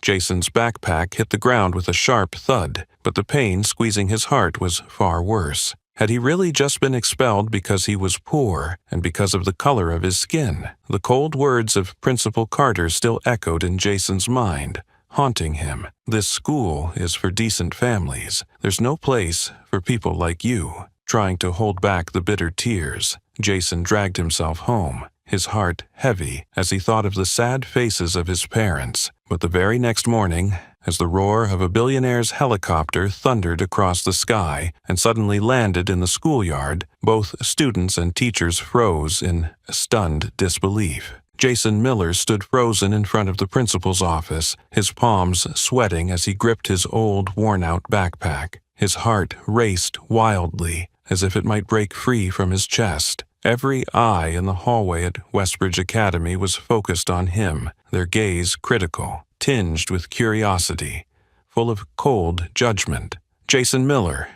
Jason's backpack hit the ground with a sharp thud, but the pain squeezing his heart was far worse. Had he really just been expelled because he was poor and because of the color of his skin? The cold words of Principal Carter still echoed in Jason's mind, haunting him. This school is for decent families. There's no place for people like you. Trying to hold back the bitter tears, Jason dragged himself home, his heart heavy as he thought of the sad faces of his parents. But the very next morning, as the roar of a billionaire's helicopter thundered across the sky and suddenly landed in the schoolyard, both students and teachers froze in stunned disbelief. Jason Miller stood frozen in front of the principal's office, his palms sweating as he gripped his old, worn-out backpack. His heart raced wildly, as if it might break free from his chest. Every eye in the hallway at Westbridge Academy was focused on him, their gaze critical, tinged with curiosity, full of cold judgment. "Jason Miller,"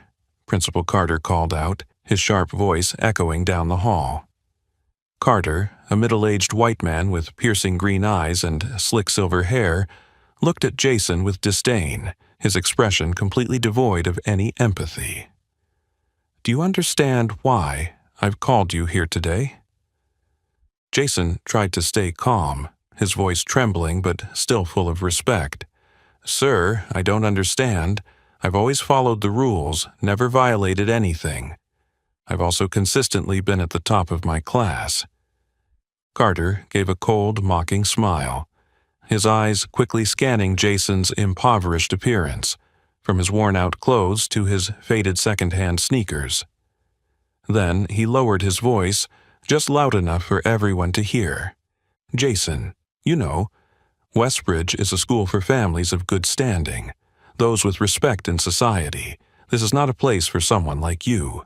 Principal Carter called out, his sharp voice echoing down the hall. Carter, a middle-aged white man with piercing green eyes and slick silver hair, looked at Jason with disdain, his expression completely devoid of any empathy. "Do you understand why I've called you here today?" Jason tried to stay calm, his voice trembling but still full of respect. "Sir, I don't understand. I've always followed the rules, never violated anything. I've also consistently been at the top of my class." Carter gave a cold, mocking smile, his eyes quickly scanning Jason's impoverished appearance, from his worn-out clothes to his faded second-hand sneakers. Then he lowered his voice, just loud enough for everyone to hear. "Jason, you know, Westbridge is a school for families of good standing, those with respect in society. This is not a place for someone like you."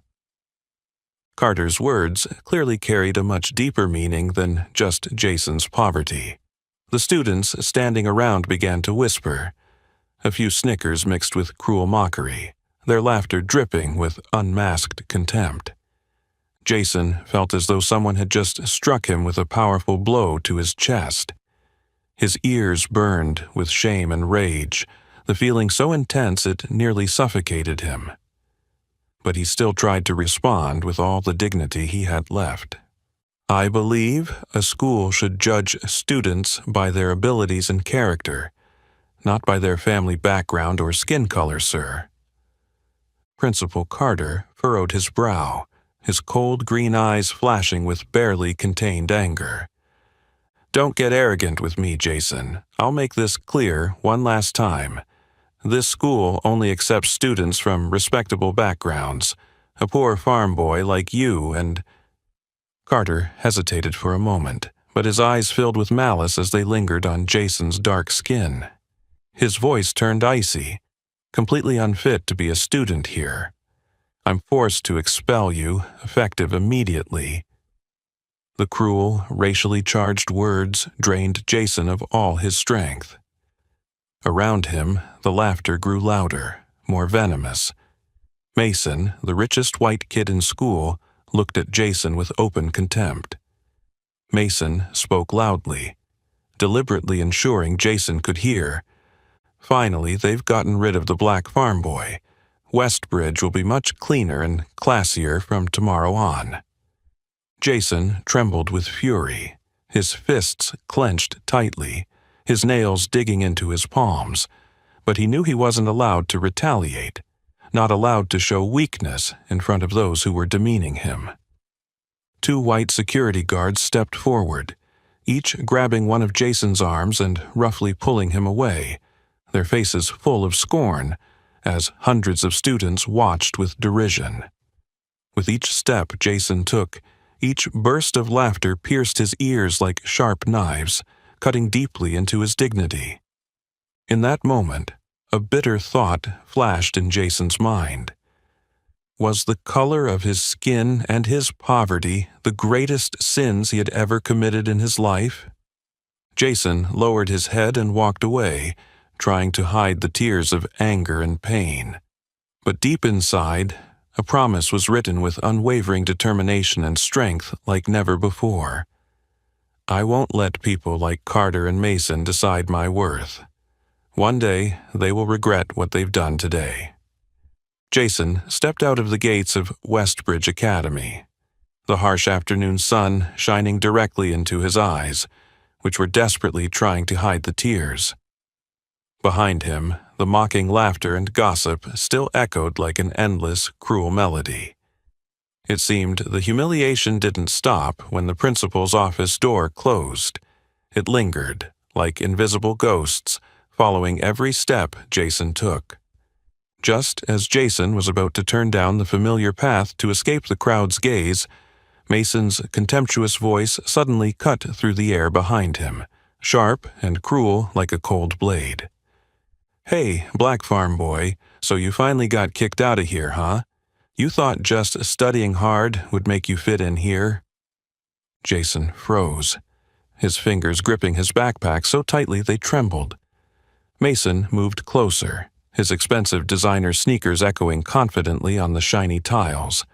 Carter's words clearly carried a much deeper meaning than just Jason's poverty. The students standing around began to whisper, a few snickers mixed with cruel mockery, their laughter dripping with unmasked contempt. Jason felt as though someone had just struck him with a powerful blow to his chest. His ears burned with shame and rage, the feeling so intense it nearly suffocated him. But he still tried to respond with all the dignity he had left. "I believe a school should judge students by their abilities and character, not by their family background or skin color, sir." Principal Carter furrowed his brow, his cold green eyes flashing with barely contained anger. "Don't get arrogant with me, Jason. I'll make this clear one last time. This school only accepts students from respectable backgrounds. A poor farm boy like you and—" Carter hesitated for a moment, but his eyes filled with malice as they lingered on Jason's dark skin. His voice turned icy, completely unfit to be a student here. "I'm forced to expel you, effective immediately." The cruel, racially charged words drained Jason of all his strength. Around him, the laughter grew louder, more venomous. Mason, the richest white kid in school, looked at Jason with open contempt. Mason spoke loudly, deliberately ensuring Jason could hear. "Finally, they've gotten rid of the black farm boy. Westbridge will be much cleaner and classier from tomorrow on." Jason trembled with fury, his fists clenched tightly, his nails digging into his palms, but he knew he wasn't allowed to retaliate, not allowed to show weakness in front of those who were demeaning him. 2 white security guards stepped forward, each grabbing one of Jason's arms and roughly pulling him away, their faces full of scorn, as hundreds of students watched with derision. With each step Jason took, each burst of laughter pierced his ears like sharp knives, cutting deeply into his dignity. In that moment, a bitter thought flashed in Jason's mind. Was the color of his skin and his poverty the greatest sins he had ever committed in his life? Jason lowered his head and walked away, trying to hide the tears of anger and pain. But deep inside, a promise was written with unwavering determination and strength like never before. "I won't let people like Carter and Mason decide my worth. One day, they will regret what they've done today. Jason stepped out of the gates of Westbridge Academy, the harsh afternoon sun shining directly into his eyes, which were desperately trying to hide the tears. Behind him, the mocking laughter and gossip still echoed like an endless, cruel melody. It seemed the humiliation didn't stop when the principal's office door closed. It lingered, like invisible ghosts, following every step Jason took. Just as Jason was about to turn down the familiar path to escape the crowd's gaze, Mason's contemptuous voice suddenly cut through the air behind him, sharp and cruel like a cold blade. "Hey, Black Farm Boy, so you finally got kicked out of here, huh? You thought just studying hard would make you fit in here?" Jason froze, his fingers gripping his backpack so tightly they trembled. Mason moved closer, his expensive designer sneakers echoing confidently on the shiny tiles.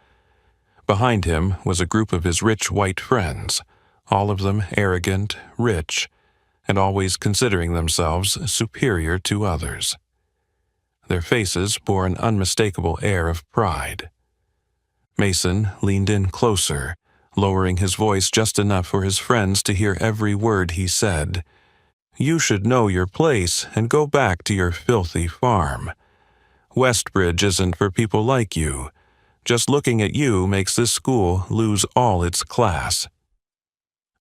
Behind him was a group of his rich white friends, all of them arrogant, rich, and always considering themselves superior to others. Their faces bore an unmistakable air of pride. Mason leaned in closer, lowering his voice just enough for his friends to hear every word he said. "You should know your place and go back to your filthy farm. Westbridge isn't for people like you. Just looking at you makes this school lose all its class."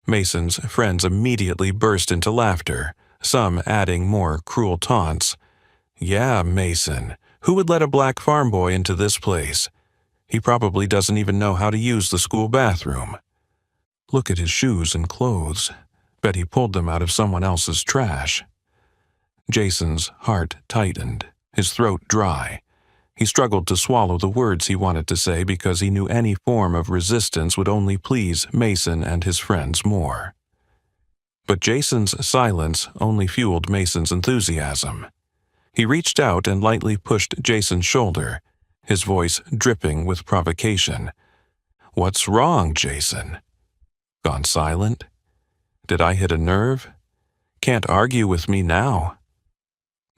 Mason's friends immediately burst into laughter, some adding more cruel taunts. "Yeah, Mason, who would let a black farm boy into this place? He probably doesn't even know how to use the school bathroom. Look at his shoes and clothes. Bet he pulled them out of someone else's trash." Jason's heart tightened, his throat dry. He struggled to swallow the words he wanted to say because he knew any form of resistance would only please Mason and his friends more. But Jason's silence only fueled Mason's enthusiasm. He reached out and lightly pushed Jason's shoulder, his voice dripping with provocation. "What's wrong, Jason? Gone silent? Did I hit a nerve? Can't argue with me now."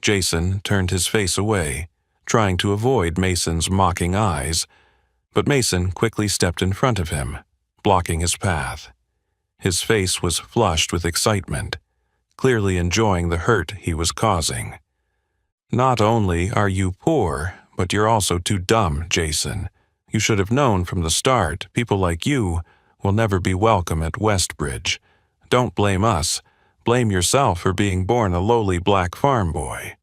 Jason turned his face away, trying to avoid Mason's mocking eyes, but Mason quickly stepped in front of him, blocking his path. His face was flushed with excitement, clearly enjoying the hurt he was causing. "Not only are you poor, but you're also too dumb, Jason. You should have known from the start people like you will never be welcome at Westbridge. Don't blame us. Blame yourself for being born a lowly black farm boy."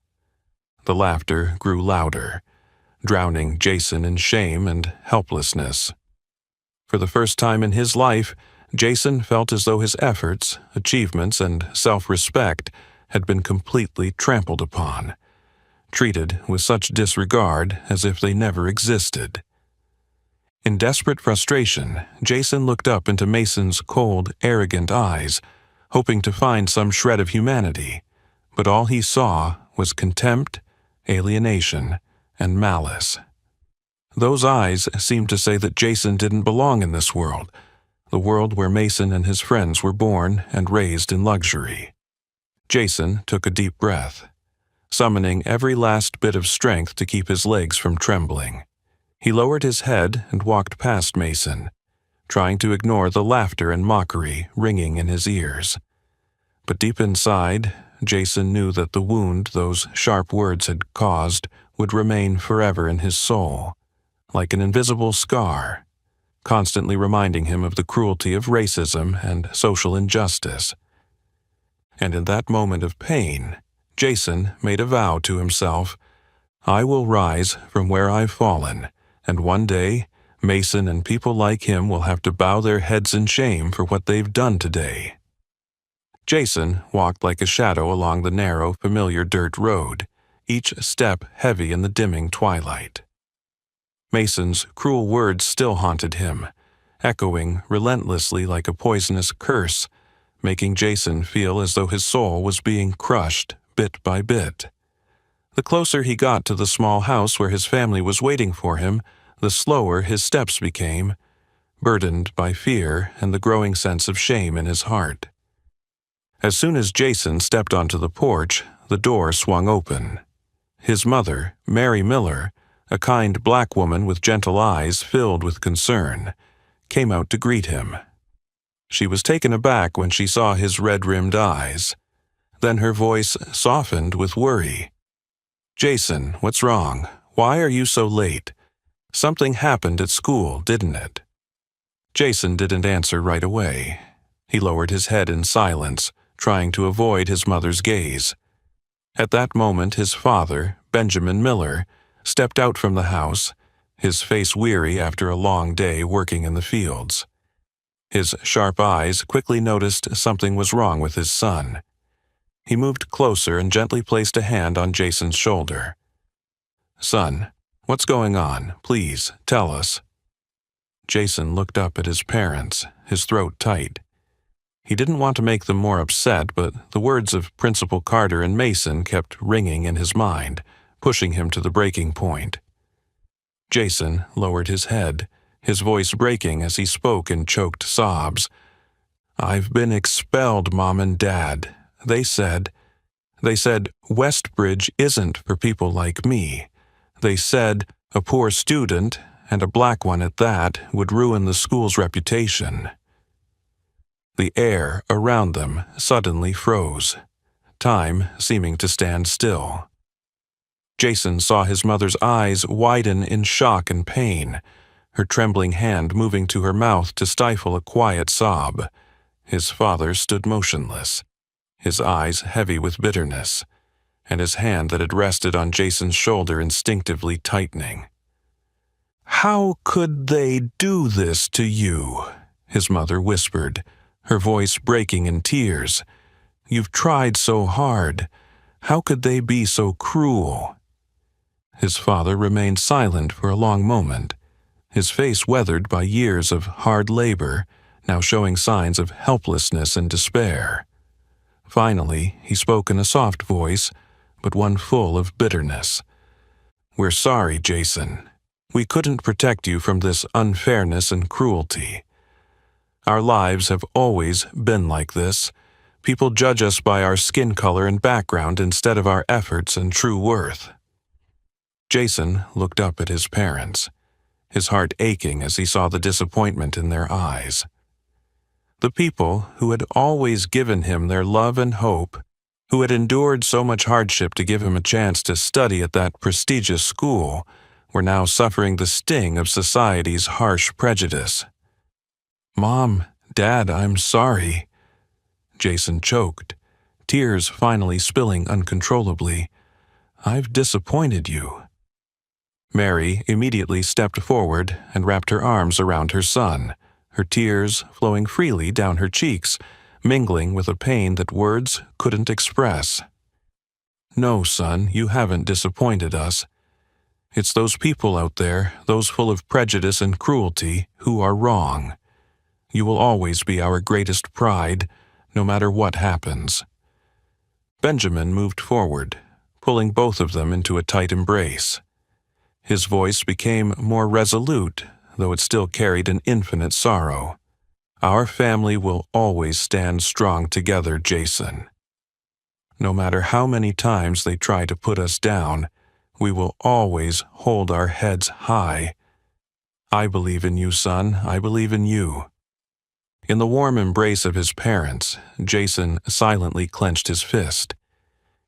The laughter grew louder, drowning Jason in shame and helplessness. For the first time in his life, Jason felt as though his efforts, achievements, and self-respect had been completely trampled upon, treated with such disregard as if they never existed. In desperate frustration, Jason looked up into Mason's cold, arrogant eyes, hoping to find some shred of humanity, but all he saw was contempt, alienation, and malice. Those eyes seemed to say that Jason didn't belong in this world, the world where Mason and his friends were born and raised in luxury. Jason took a deep breath, summoning every last bit of strength to keep his legs from trembling. He lowered his head and walked past Mason, trying to ignore the laughter and mockery ringing in his ears. But deep inside, Jason knew that the wound those sharp words had caused would remain forever in his soul, like an invisible scar, constantly reminding him of the cruelty of racism and social injustice. And in that moment of pain, Jason made a vow to himself: "I will rise from where I've fallen, and one day, Mason and people like him will have to bow their heads in shame for what they've done today." Jason walked like a shadow along the narrow, familiar dirt road, each step heavy in the dimming twilight. Mason's cruel words still haunted him, echoing relentlessly like a poisonous curse, making Jason feel as though his soul was being crushed bit by bit. The closer he got to the small house where his family was waiting for him, the slower his steps became, burdened by fear and the growing sense of shame in his heart. As soon as Jason stepped onto the porch, the door swung open. His mother, Mary Miller, a kind black woman with gentle eyes filled with concern, came out to greet him. She was taken aback when she saw his red-rimmed eyes. Then her voice softened with worry. "Jason, what's wrong? Why are you so late? Something happened at school, didn't it?" Jason didn't answer right away. He lowered his head in silence, trying to avoid his mother's gaze. At that moment, his father, Benjamin Miller, stepped out from the house, his face weary after a long day working in the fields. His sharp eyes quickly noticed something was wrong with his son. He moved closer and gently placed a hand on Jason's shoulder. "Son, what's going on? Please, tell us." Jason looked up at his parents, his throat tight. He didn't want to make them more upset, but the words of Principal Carter and Mason kept ringing in his mind, pushing him to the breaking point. Jason lowered his head, his voice breaking as he spoke in choked sobs. "I've been expelled, Mom and Dad. They said Westbridge isn't for people like me. They said a poor student, and a black one at that, would ruin the school's reputation." The air around them suddenly froze, time seeming to stand still. Jason saw his mother's eyes widen in shock and pain, her trembling hand moving to her mouth to stifle a quiet sob. His father stood motionless, his eyes heavy with bitterness, and his hand that had rested on Jason's shoulder instinctively tightening. "How could they do this to you?" his mother whispered, her voice breaking in tears. "You've tried so hard. How could they be so cruel?" His father remained silent for a long moment, his face weathered by years of hard labor, now showing signs of helplessness and despair. Finally, he spoke in a soft voice, but one full of bitterness. "We're sorry, Jason. We couldn't protect you from this unfairness and cruelty. Our lives have always been like this. People judge us by our skin color and background instead of our efforts and true worth." Jason looked up at his parents, his heart aching as he saw the disappointment in their eyes. The people who had always given him their love and hope, who had endured so much hardship to give him a chance to study at that prestigious school, were now suffering the sting of society's harsh prejudice. "Mom, Dad, I'm sorry." Jason choked, tears finally spilling uncontrollably. "I've disappointed you." Mary immediately stepped forward and wrapped her arms around her son, her tears flowing freely down her cheeks, mingling with a pain that words couldn't express. "No, son, you haven't disappointed us. It's those people out there, those full of prejudice and cruelty, who are wrong. You will always be our greatest pride, no matter what happens." Benjamin moved forward, pulling both of them into a tight embrace. His voice became more resolute, though it still carried an infinite sorrow. "Our family will always stand strong together, Jason. No matter how many times they try to put us down, we will always hold our heads high. I believe in you, son. I believe in you." In the warm embrace of his parents, Jason silently clenched his fist.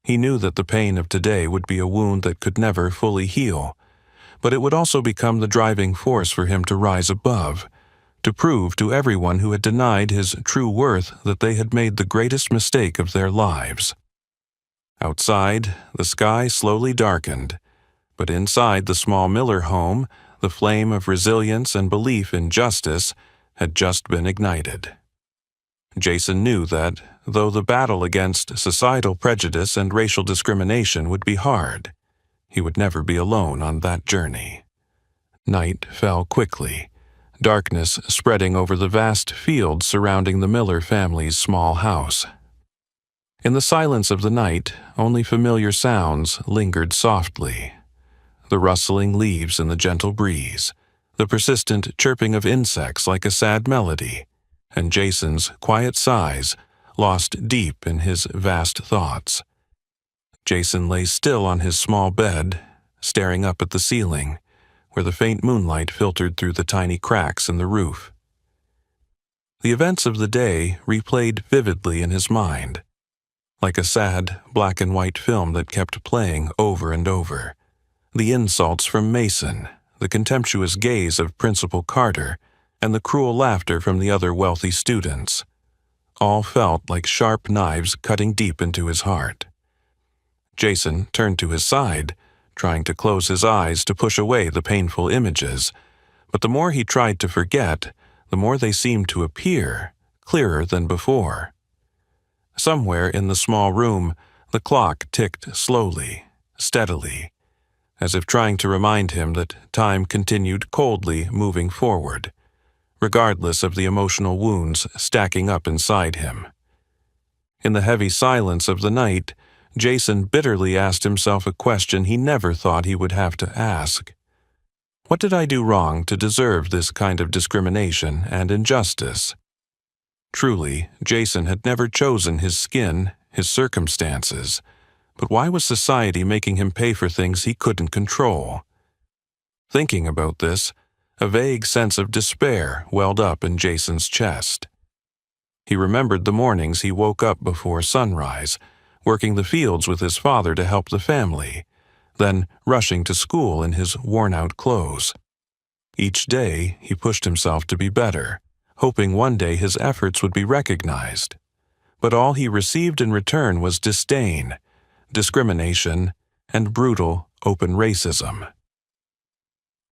He knew that the pain of today would be a wound that could never fully heal, but it would also become the driving force for him to rise above, to prove to everyone who had denied his true worth that they had made the greatest mistake of their lives. Outside, the sky slowly darkened, but inside the small Miller home, the flame of resilience and belief in justice had just been ignited. Jason knew that, though the battle against societal prejudice and racial discrimination would be hard, he would never be alone on that journey. Night fell quickly, darkness spreading over the vast fields surrounding the Miller family's small house. In the silence of the night, only familiar sounds lingered softly. The rustling leaves in the gentle breeze, the persistent chirping of insects like a sad melody, and Jason's quiet sighs lost deep in his vast thoughts. Jason lay still on his small bed, staring up at the ceiling, where the faint moonlight filtered through the tiny cracks in the roof. The events of the day replayed vividly in his mind, like a sad, black-and-white film that kept playing over and over. The insults from Mason, the contemptuous gaze of Principal Carter, and the cruel laughter from the other wealthy students, all felt like sharp knives cutting deep into his heart. Jason turned to his side, trying to close his eyes to push away the painful images, but the more he tried to forget, the more they seemed to appear, clearer than before. Somewhere in the small room, the clock ticked slowly, steadily, as if trying to remind him that time continued coldly moving forward, regardless of the emotional wounds stacking up inside him. In the heavy silence of the night, Jason bitterly asked himself a question he never thought he would have to ask. What did I do wrong to deserve this kind of discrimination and injustice? Truly, Jason had never chosen his skin, his circumstances, but why was society making him pay for things he couldn't control? Thinking about this, a vague sense of despair welled up in Jason's chest. He remembered the mornings he woke up before sunrise, working the fields with his father to help the family, then rushing to school in his worn-out clothes. Each day, he pushed himself to be better, hoping one day his efforts would be recognized. But all he received in return was disdain, discrimination, and brutal, open racism.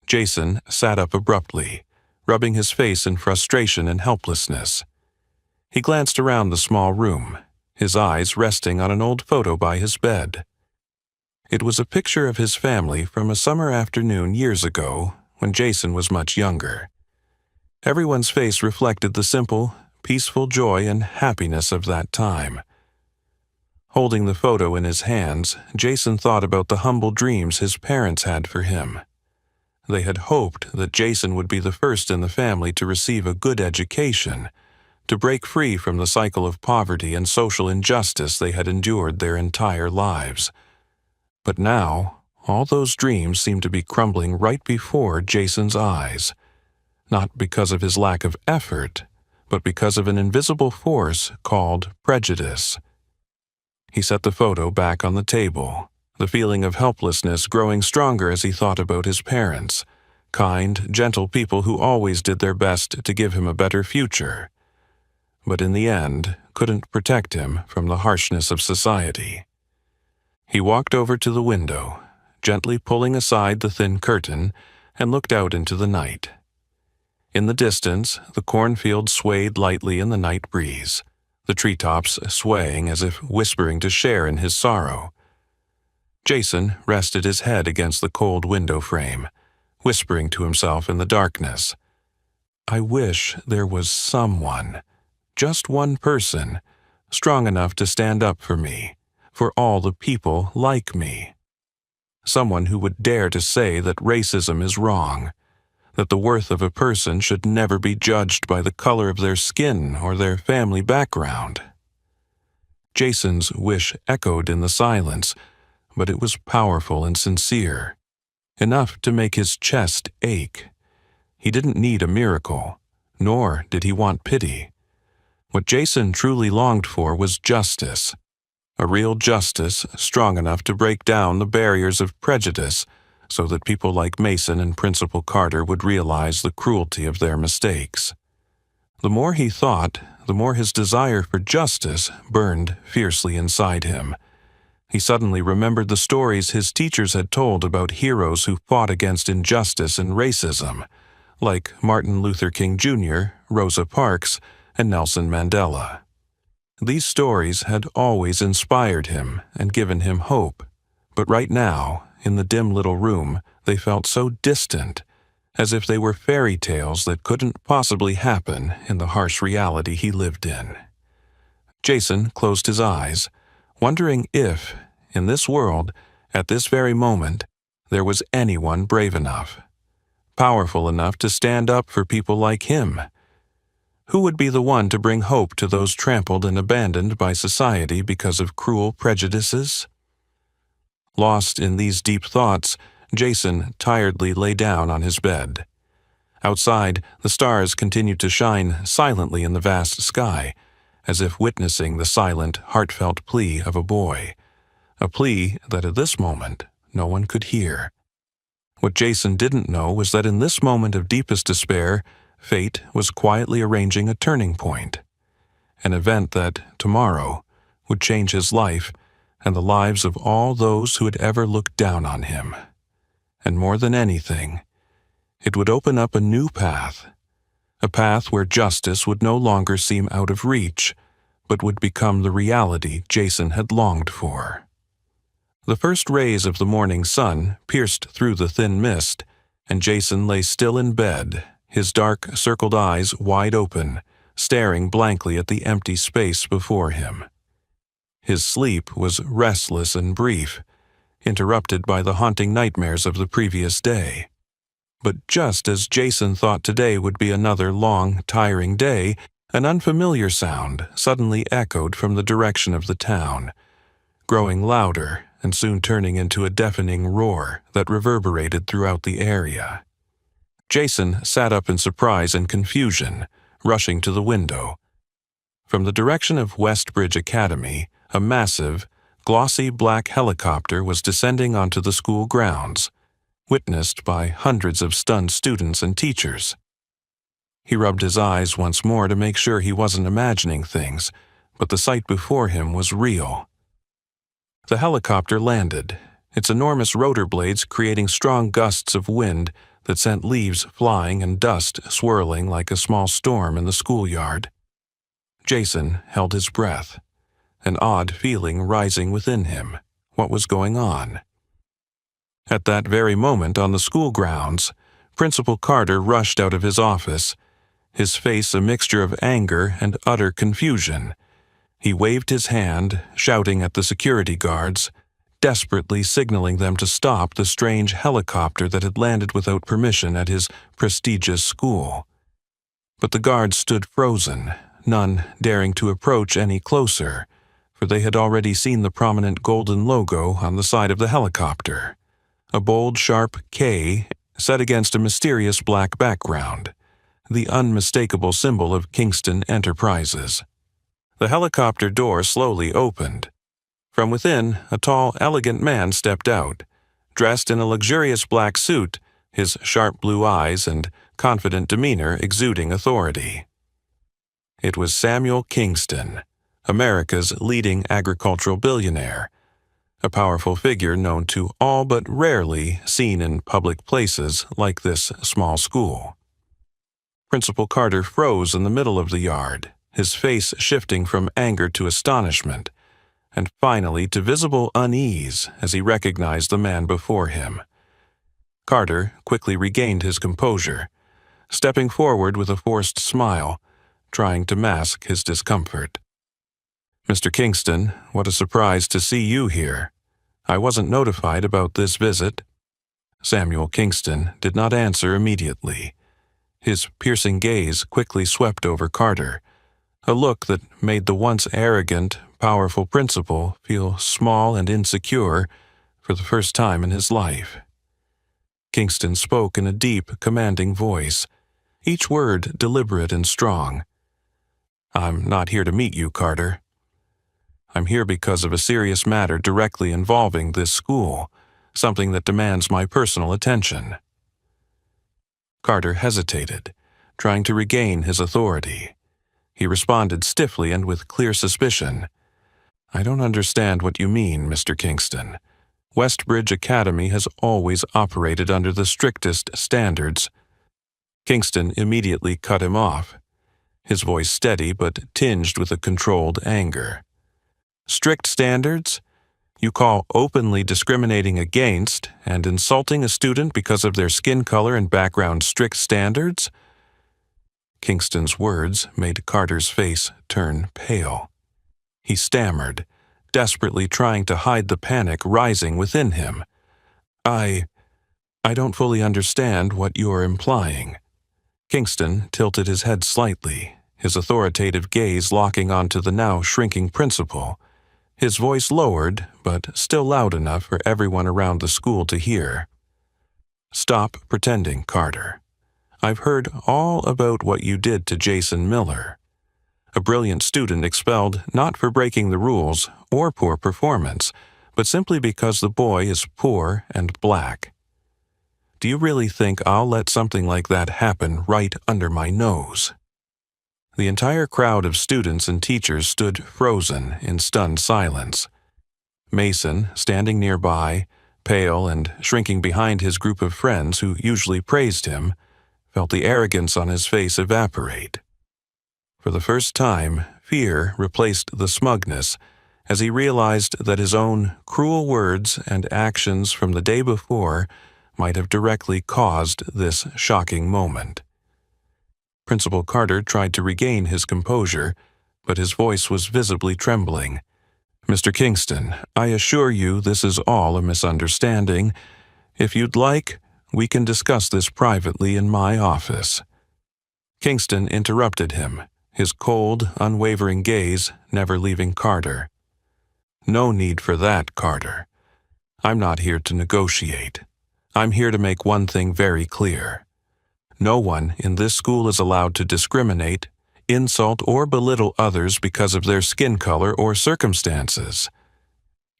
Jason sat up abruptly, rubbing his face in frustration and helplessness. He glanced around the small room, his eyes resting on an old photo by his bed. It was a picture of his family from a summer afternoon years ago when Jason was much younger. Everyone's face reflected the simple, peaceful joy and happiness of that time. Holding the photo in his hands, Jason thought about the humble dreams his parents had for him. They had hoped that Jason would be the first in the family to receive a good education, to break free from the cycle of poverty and social injustice they had endured their entire lives. But now, all those dreams seemed to be crumbling right before Jason's eyes, not because of his lack of effort, but because of an invisible force called prejudice. He set the photo back on the table, the feeling of helplessness growing stronger as he thought about his parents, kind, gentle people who always did their best to give him a better future, but in the end couldn't protect him from the harshness of society. He walked over to the window, gently pulling aside the thin curtain, and looked out into the night. In the distance, the cornfield swayed lightly in the night breeze, the treetops swaying as if whispering to share in his sorrow. Jason rested his head against the cold window frame, whispering to himself in the darkness, "I wish there was someone, just one person, strong enough to stand up for me, for all the people like me. Someone who would dare to say that racism is wrong, that the worth of a person should never be judged by the color of their skin or their family background." Jason's wish echoed in the silence, but it was powerful and sincere, enough to make his chest ache. He didn't need a miracle, nor did he want pity. What Jason truly longed for was justice, a real justice strong enough to break down the barriers of prejudice so that people like Mason and Principal Carter would realize the cruelty of their mistakes. The more he thought, the more his desire for justice burned fiercely inside him. He suddenly remembered the stories his teachers had told about heroes who fought against injustice and racism, like Martin Luther King Jr., Rosa Parks, and Nelson Mandela. These stories had always inspired him and given him hope, but right now, in the dim little room, they felt so distant, as if they were fairy tales that couldn't possibly happen in the harsh reality he lived in. Jason closed his eyes, wondering if, in this world, at this very moment, there was anyone brave enough, powerful enough to stand up for people like him. Who would be the one to bring hope to those trampled and abandoned by society because of cruel prejudices? Lost in these deep thoughts, Jason tiredly lay down on his bed. Outside, the stars continued to shine silently in the vast sky, as if witnessing the silent, heartfelt plea of a boy, a plea that at this moment no one could hear. What Jason didn't know was that in this moment of deepest despair, fate was quietly arranging a turning point, an event that, tomorrow, would change his life and the lives of all those who had ever looked down on him. And more than anything, it would open up a new path, a path where justice would no longer seem out of reach, but would become the reality Jason had longed for. The first rays of the morning sun pierced through the thin mist, and Jason lay still in bed, his dark, circled eyes wide open, staring blankly at the empty space before him. His sleep was restless and brief, interrupted by the haunting nightmares of the previous day. But just as Jason thought today would be another long, tiring day, an unfamiliar sound suddenly echoed from the direction of the town, growing louder and soon turning into a deafening roar that reverberated throughout the area. Jason sat up in surprise and confusion, rushing to the window. From the direction of Westbridge Academy, a massive, glossy black helicopter was descending onto the school grounds, witnessed by hundreds of stunned students and teachers. He rubbed his eyes once more to make sure he wasn't imagining things, but the sight before him was real. The helicopter landed, its enormous rotor blades creating strong gusts of wind that sent leaves flying and dust swirling like a small storm in the schoolyard. Jason held his breath, an odd feeling rising within him. What was going on? At that very moment on the school grounds, Principal Carter rushed out of his office, his face a mixture of anger and utter confusion. He waved his hand, shouting at the security guards, desperately signaling them to stop the strange helicopter that had landed without permission at his prestigious school. But the guards stood frozen, none daring to approach any closer, for they had already seen the prominent golden logo on the side of the helicopter, a bold, sharp K set against a mysterious black background, the unmistakable symbol of Kingston Enterprises. The helicopter door slowly opened. From within, a tall, elegant man stepped out, dressed in a luxurious black suit, his sharp blue eyes and confident demeanor exuding authority. It was Samuel Kingston, America's leading agricultural billionaire, a powerful figure known to all but rarely seen in public places like this small school. Principal Carter froze in the middle of the yard, his face shifting from anger to astonishment, and finally to visible unease as he recognized the man before him. Carter quickly regained his composure, stepping forward with a forced smile, trying to mask his discomfort. "Mr. Kingston, what a surprise to see you here. I wasn't notified about this visit." Samuel Kingston did not answer immediately. His piercing gaze quickly swept over Carter, a look that made the once arrogant, powerful principal feel small and insecure for the first time in his life. Kingston spoke in a deep, commanding voice, each word deliberate and strong. "I'm not here to meet you, Carter. I'm here because of a serious matter directly involving this school, something that demands my personal attention." Carter hesitated, trying to regain his authority. He responded stiffly and with clear suspicion. "I don't understand what you mean, Mr. Kingston. Westbridge Academy has always operated under the strictest standards." Kingston immediately cut him off, his voice steady but tinged with a controlled anger. "Strict standards? You call openly discriminating against and insulting a student because of their skin color and background strict standards?" Kingston's words made Carter's face turn pale. He stammered, desperately trying to hide the panic rising within him. I don't fully understand what you're implying." Kingston tilted his head slightly, his authoritative gaze locking onto the now shrinking principal. his voice lowered, but still loud enough for everyone around the school to hear. "Stop pretending, Carter. I've heard all about what you did to Jason Miller. A brilliant student expelled not for breaking the rules or poor performance, but simply because the boy is poor and black. Do you really think I'll let something like that happen right under my nose?" The entire crowd of students and teachers stood frozen in stunned silence. Mason, standing nearby, pale and shrinking behind his group of friends who usually praised him, felt the arrogance on his face evaporate. For the first time, fear replaced the smugness as he realized that his own cruel words and actions from the day before might have directly caused this shocking moment. Principal Carter tried to regain his composure, but his voice was visibly trembling. "Mr. Kingston, I assure you this is all a misunderstanding. If you'd like, we can discuss this privately in my office." Kingston interrupted him, his cold, unwavering gaze never leaving Carter. "No need for that, Carter. I'm not here to negotiate. I'm here to make one thing very clear. No one in this school is allowed to discriminate, insult, or belittle others because of their skin color or circumstances.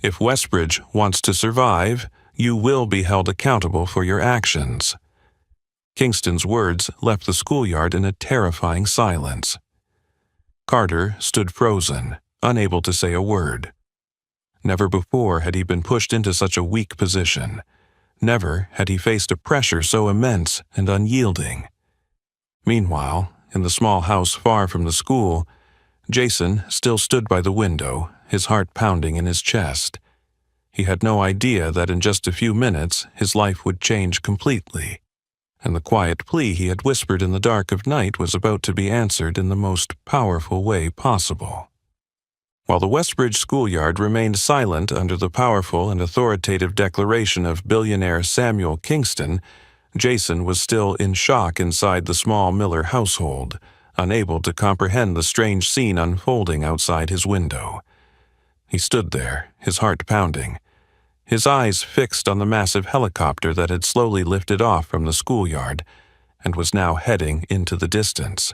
If Westbridge wants to survive, you will be held accountable for your actions." Kingston's words left the schoolyard in a terrifying silence. Carter stood frozen, unable to say a word. Never before had he been pushed into such a weak position. Never had he faced a pressure so immense and unyielding. Meanwhile, in the small house far from the school, Jason still stood by the window, his heart pounding in his chest. He had no idea that in just a few minutes his life would change completely, and the quiet plea he had whispered in the dark of night was about to be answered in the most powerful way possible. While the Westbridge schoolyard remained silent under the powerful and authoritative declaration of billionaire Samuel Kingston, Jason was still in shock inside the small Miller household, unable to comprehend the strange scene unfolding outside his window. He stood there, his heart pounding, his eyes fixed on the massive helicopter that had slowly lifted off from the schoolyard and was now heading into the distance.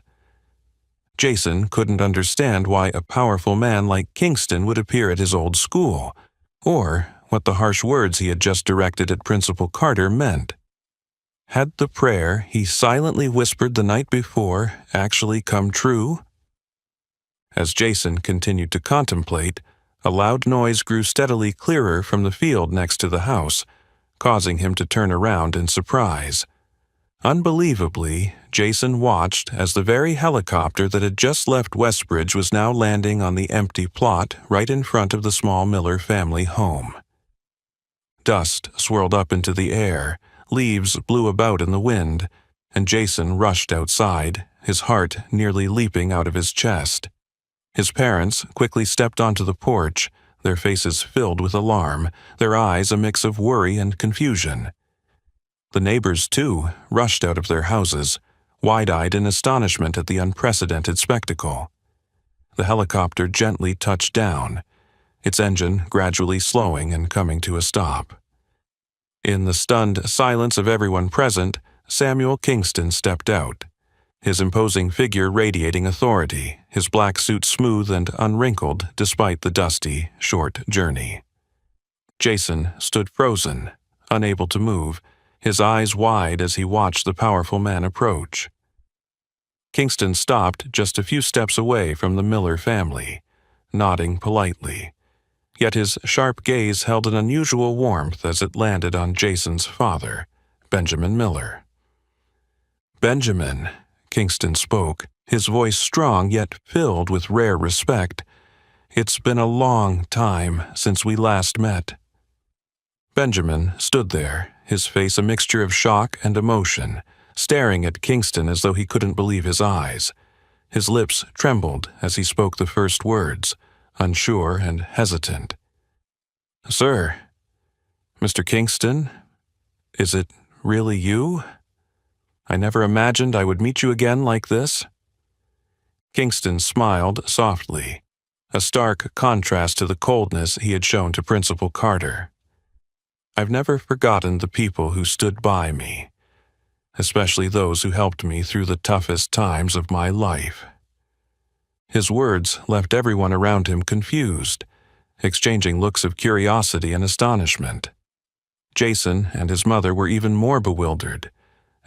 Jason couldn't understand why a powerful man like Kingston would appear at his old school, or what the harsh words he had just directed at Principal Carter meant. Had the prayer he silently whispered the night before actually come true? As Jason continued to contemplate, a loud noise grew steadily clearer from the field next to the house, causing him to turn around in surprise. Unbelievably, Jason watched as the very helicopter that had just left Westbridge was now landing on the empty plot right in front of the small Miller family home. Dust swirled up into the air, leaves blew about in the wind, and Jason rushed outside, his heart nearly leaping out of his chest. His parents quickly stepped onto the porch, their faces filled with alarm, their eyes a mix of worry and confusion. The neighbors, too, rushed out of their houses, wide-eyed in astonishment at the unprecedented spectacle. The helicopter gently touched down, its engine gradually slowing and coming to a stop. In the stunned silence of everyone present, Samuel Kingston stepped out, his imposing figure radiating authority, his black suit smooth and unwrinkled despite the dusty, short journey. Jason stood frozen, unable to move, his eyes wide as he watched the powerful man approach. Kingston stopped just a few steps away from the Miller family, nodding politely. Yet his sharp gaze held an unusual warmth as it landed on Jason's father, Benjamin Miller. "Benjamin," Kingston spoke, his voice strong yet filled with rare respect. "It's been a long time since we last met." Benjamin stood there, his face a mixture of shock and emotion, staring at Kingston as though he couldn't believe his eyes. His lips trembled as he spoke the first words, unsure and hesitant. "Sir, Mr. Kingston, is it really you? I never imagined I would meet you again like this." Kingston smiled softly, a stark contrast to the coldness he had shown to Principal Carter. I've never forgotten the people who stood by me, especially those who helped me through the toughest times of my life. His words left everyone around him confused, exchanging looks of curiosity and astonishment. Jason and his mother were even more bewildered,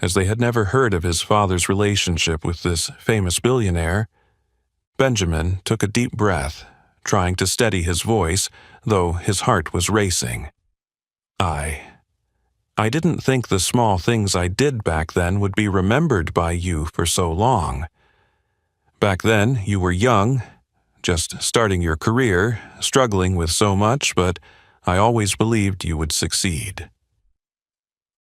as they had never heard of his father's relationship with this famous billionaire. Benjamin took a deep breath, trying to steady his voice, though his heart was racing. I didn't think the small things I did back then would be remembered by you for so long. Back then, you were young, just starting your career, struggling with so much, but I always believed you would succeed.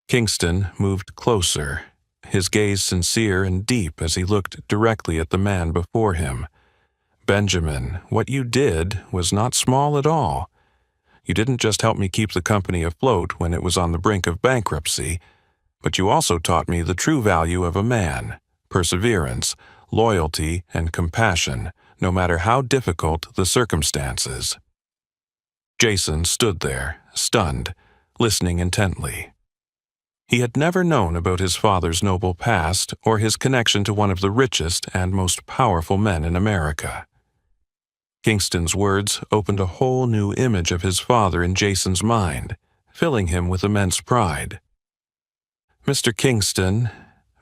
Kingston moved closer, his gaze sincere and deep as he looked directly at the man before him. Benjamin, what you did was not small at all. You didn't just help me keep the company afloat when it was on the brink of bankruptcy, but you also taught me the true value of a man, perseverance, loyalty, and compassion, no matter how difficult the circumstances. Jason stood there, stunned, listening intently. He had never known about his father's noble past or his connection to one of the richest and most powerful men in America. Kingston's words opened a whole new image of his father in Jason's mind, filling him with immense pride. "Mr. Kingston,"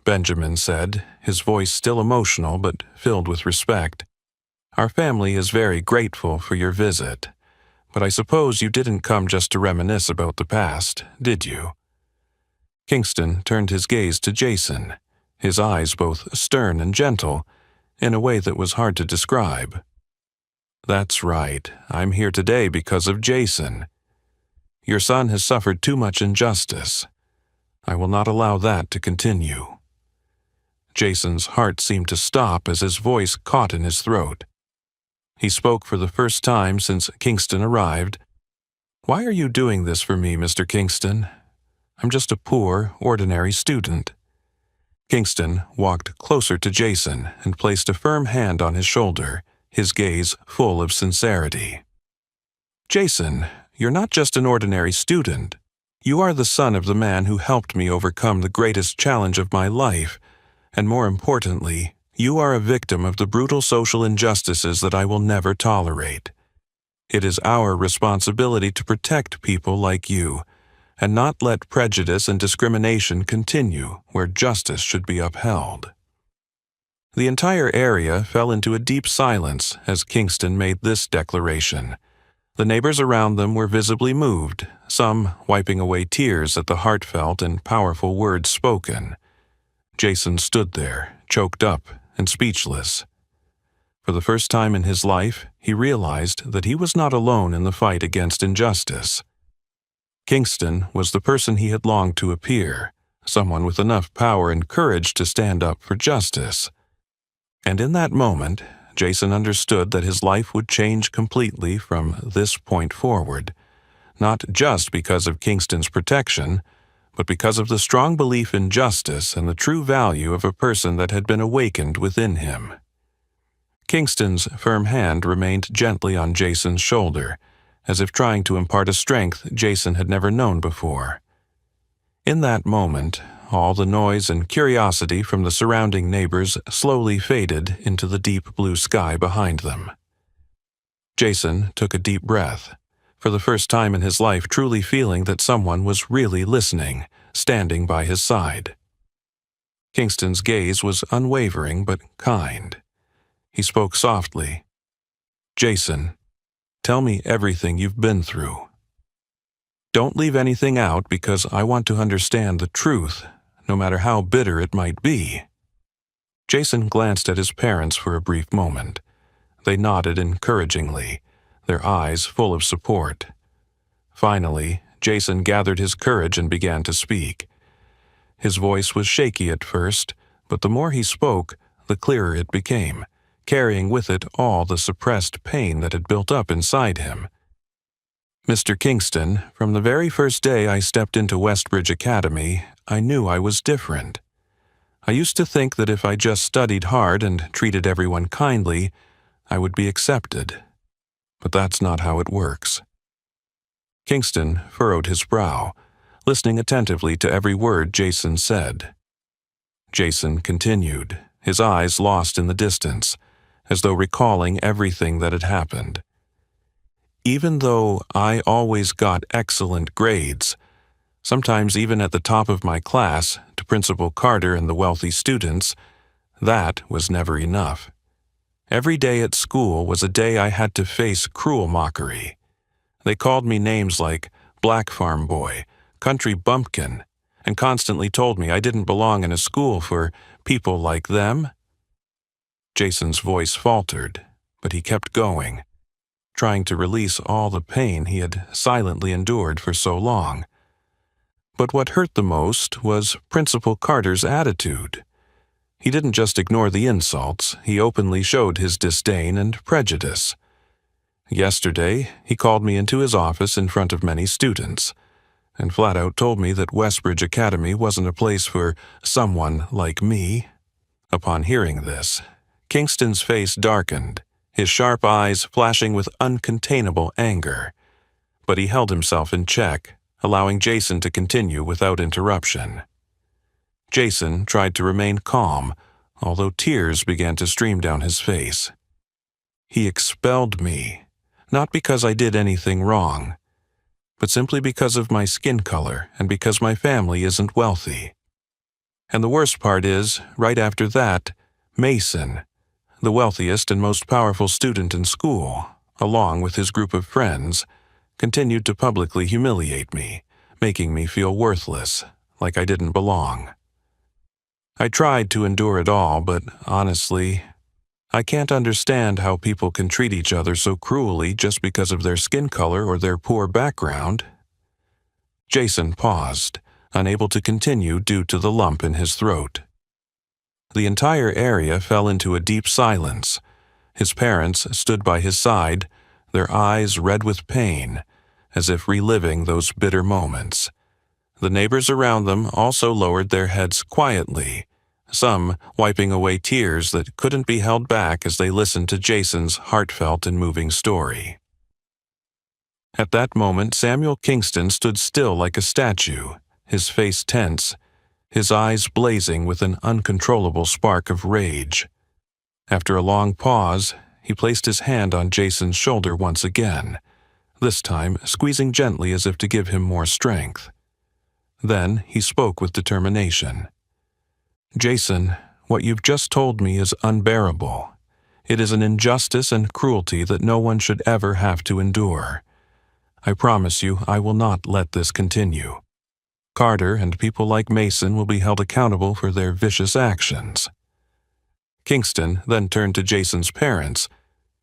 Benjamin said, his voice still emotional but filled with respect, "our family is very grateful for your visit, but I suppose you didn't come just to reminisce about the past, did you?" Kingston turned his gaze to Jason, his eyes both stern and gentle, in a way that was hard to describe. "That's right. I'm here today because of Jason. Your son has suffered too much injustice. I will not allow that to continue." Jason's heart seemed to stop as his voice caught in his throat. He spoke for the first time since Kingston arrived. "Why are you doing this for me, Mr. Kingston? I'm just a poor, ordinary student." Kingston walked closer to Jason and placed a firm hand on his shoulder, his gaze full of sincerity. "Jason, you're not just an ordinary student. You are the son of the man who helped me overcome the greatest challenge of my life, and more importantly, you are a victim of the brutal social injustices that I will never tolerate. It is our responsibility to protect people like you, and not let prejudice and discrimination continue where justice should be upheld." The entire area fell into a deep silence as Kingston made this declaration. The neighbors around them were visibly moved, some wiping away tears at the heartfelt and powerful words spoken. Jason stood there, choked up and speechless. For the first time in his life, he realized that he was not alone in the fight against injustice. Kingston was the person he had longed to appear, someone with enough power and courage to stand up for justice. And in that moment, Jason understood that his life would change completely from this point forward, not just because of Kingston's protection, but because of the strong belief in justice and the true value of a person that had been awakened within him. Kingston's firm hand remained gently on Jason's shoulder, as if trying to impart a strength Jason had never known before. In that moment, all the noise and curiosity from the surrounding neighbors slowly faded into the deep blue sky behind them. Jason took a deep breath, for the first time in his life truly feeling that someone was really listening, standing by his side. Kingston's gaze was unwavering but kind. He spoke softly. "Jason, tell me everything you've been through. Don't leave anything out because I want to understand the truth, no matter how bitter it might be." Jason glanced at his parents for a brief moment. They nodded encouragingly, their eyes full of support. Finally, Jason gathered his courage and began to speak. His voice was shaky at first, but the more he spoke, the clearer it became, carrying with it all the suppressed pain that had built up inside him. "Mr. Kingston, from the very first day I stepped into Westbridge Academy, I knew I was different. I used to think that if I just studied hard and treated everyone kindly, I would be accepted. but that's not how it works. Kingston furrowed his brow, listening attentively to every word Jason said. Jason continued, his eyes lost in the distance, as though recalling everything that had happened. Even though I always got excellent grades, sometimes even at the top of my class, to Principal Carter and the wealthy students, that was never enough. Every day at school was a day I had to face cruel mockery. They called me names like Black Farm Boy, Country Bumpkin, and constantly told me I didn't belong in a school for people like them. Jason's voice faltered, but he kept going, trying to release all the pain he had silently endured for so long. But what hurt the most was Principal Carter's attitude. He didn't just ignore the insults, he openly showed his disdain and prejudice. Yesterday, he called me into his office in front of many students, and flat out told me that Westbridge Academy wasn't a place for someone like me. Upon hearing this, Kingston's face darkened, his sharp eyes flashing with uncontainable anger. But he held himself in check, allowing Jason to continue without interruption. Jason tried to remain calm, although tears began to stream down his face. He expelled me, not because I did anything wrong, but simply because of my skin color and because my family isn't wealthy. And the worst part is, right after that, Mason, the wealthiest and most powerful student in school, along with his group of friends, continued to publicly humiliate me, making me feel worthless, like I didn't belong. I tried to endure it all, but honestly, I can't understand how people can treat each other so cruelly just because of their skin color or their poor background. Jason paused, unable to continue due to the lump in his throat. The entire area fell into a deep silence. His parents stood by his side, their eyes red with pain, as if reliving those bitter moments. The neighbors around them also lowered their heads quietly, some wiping away tears that couldn't be held back as they listened to Jason's heartfelt and moving story. At that moment, Samuel Kingston stood still like a statue, his face tense, his eyes blazing with an uncontrollable spark of rage. After a long pause, he placed his hand on Jason's shoulder once again, this time squeezing gently as if to give him more strength. Then he spoke with determination. "Jason, what you've just told me is unbearable. It is an injustice and cruelty that no one should ever have to endure. I promise you I will not let this continue. Carter and people like Mason will be held accountable for their vicious actions." Kingston then turned to Jason's parents,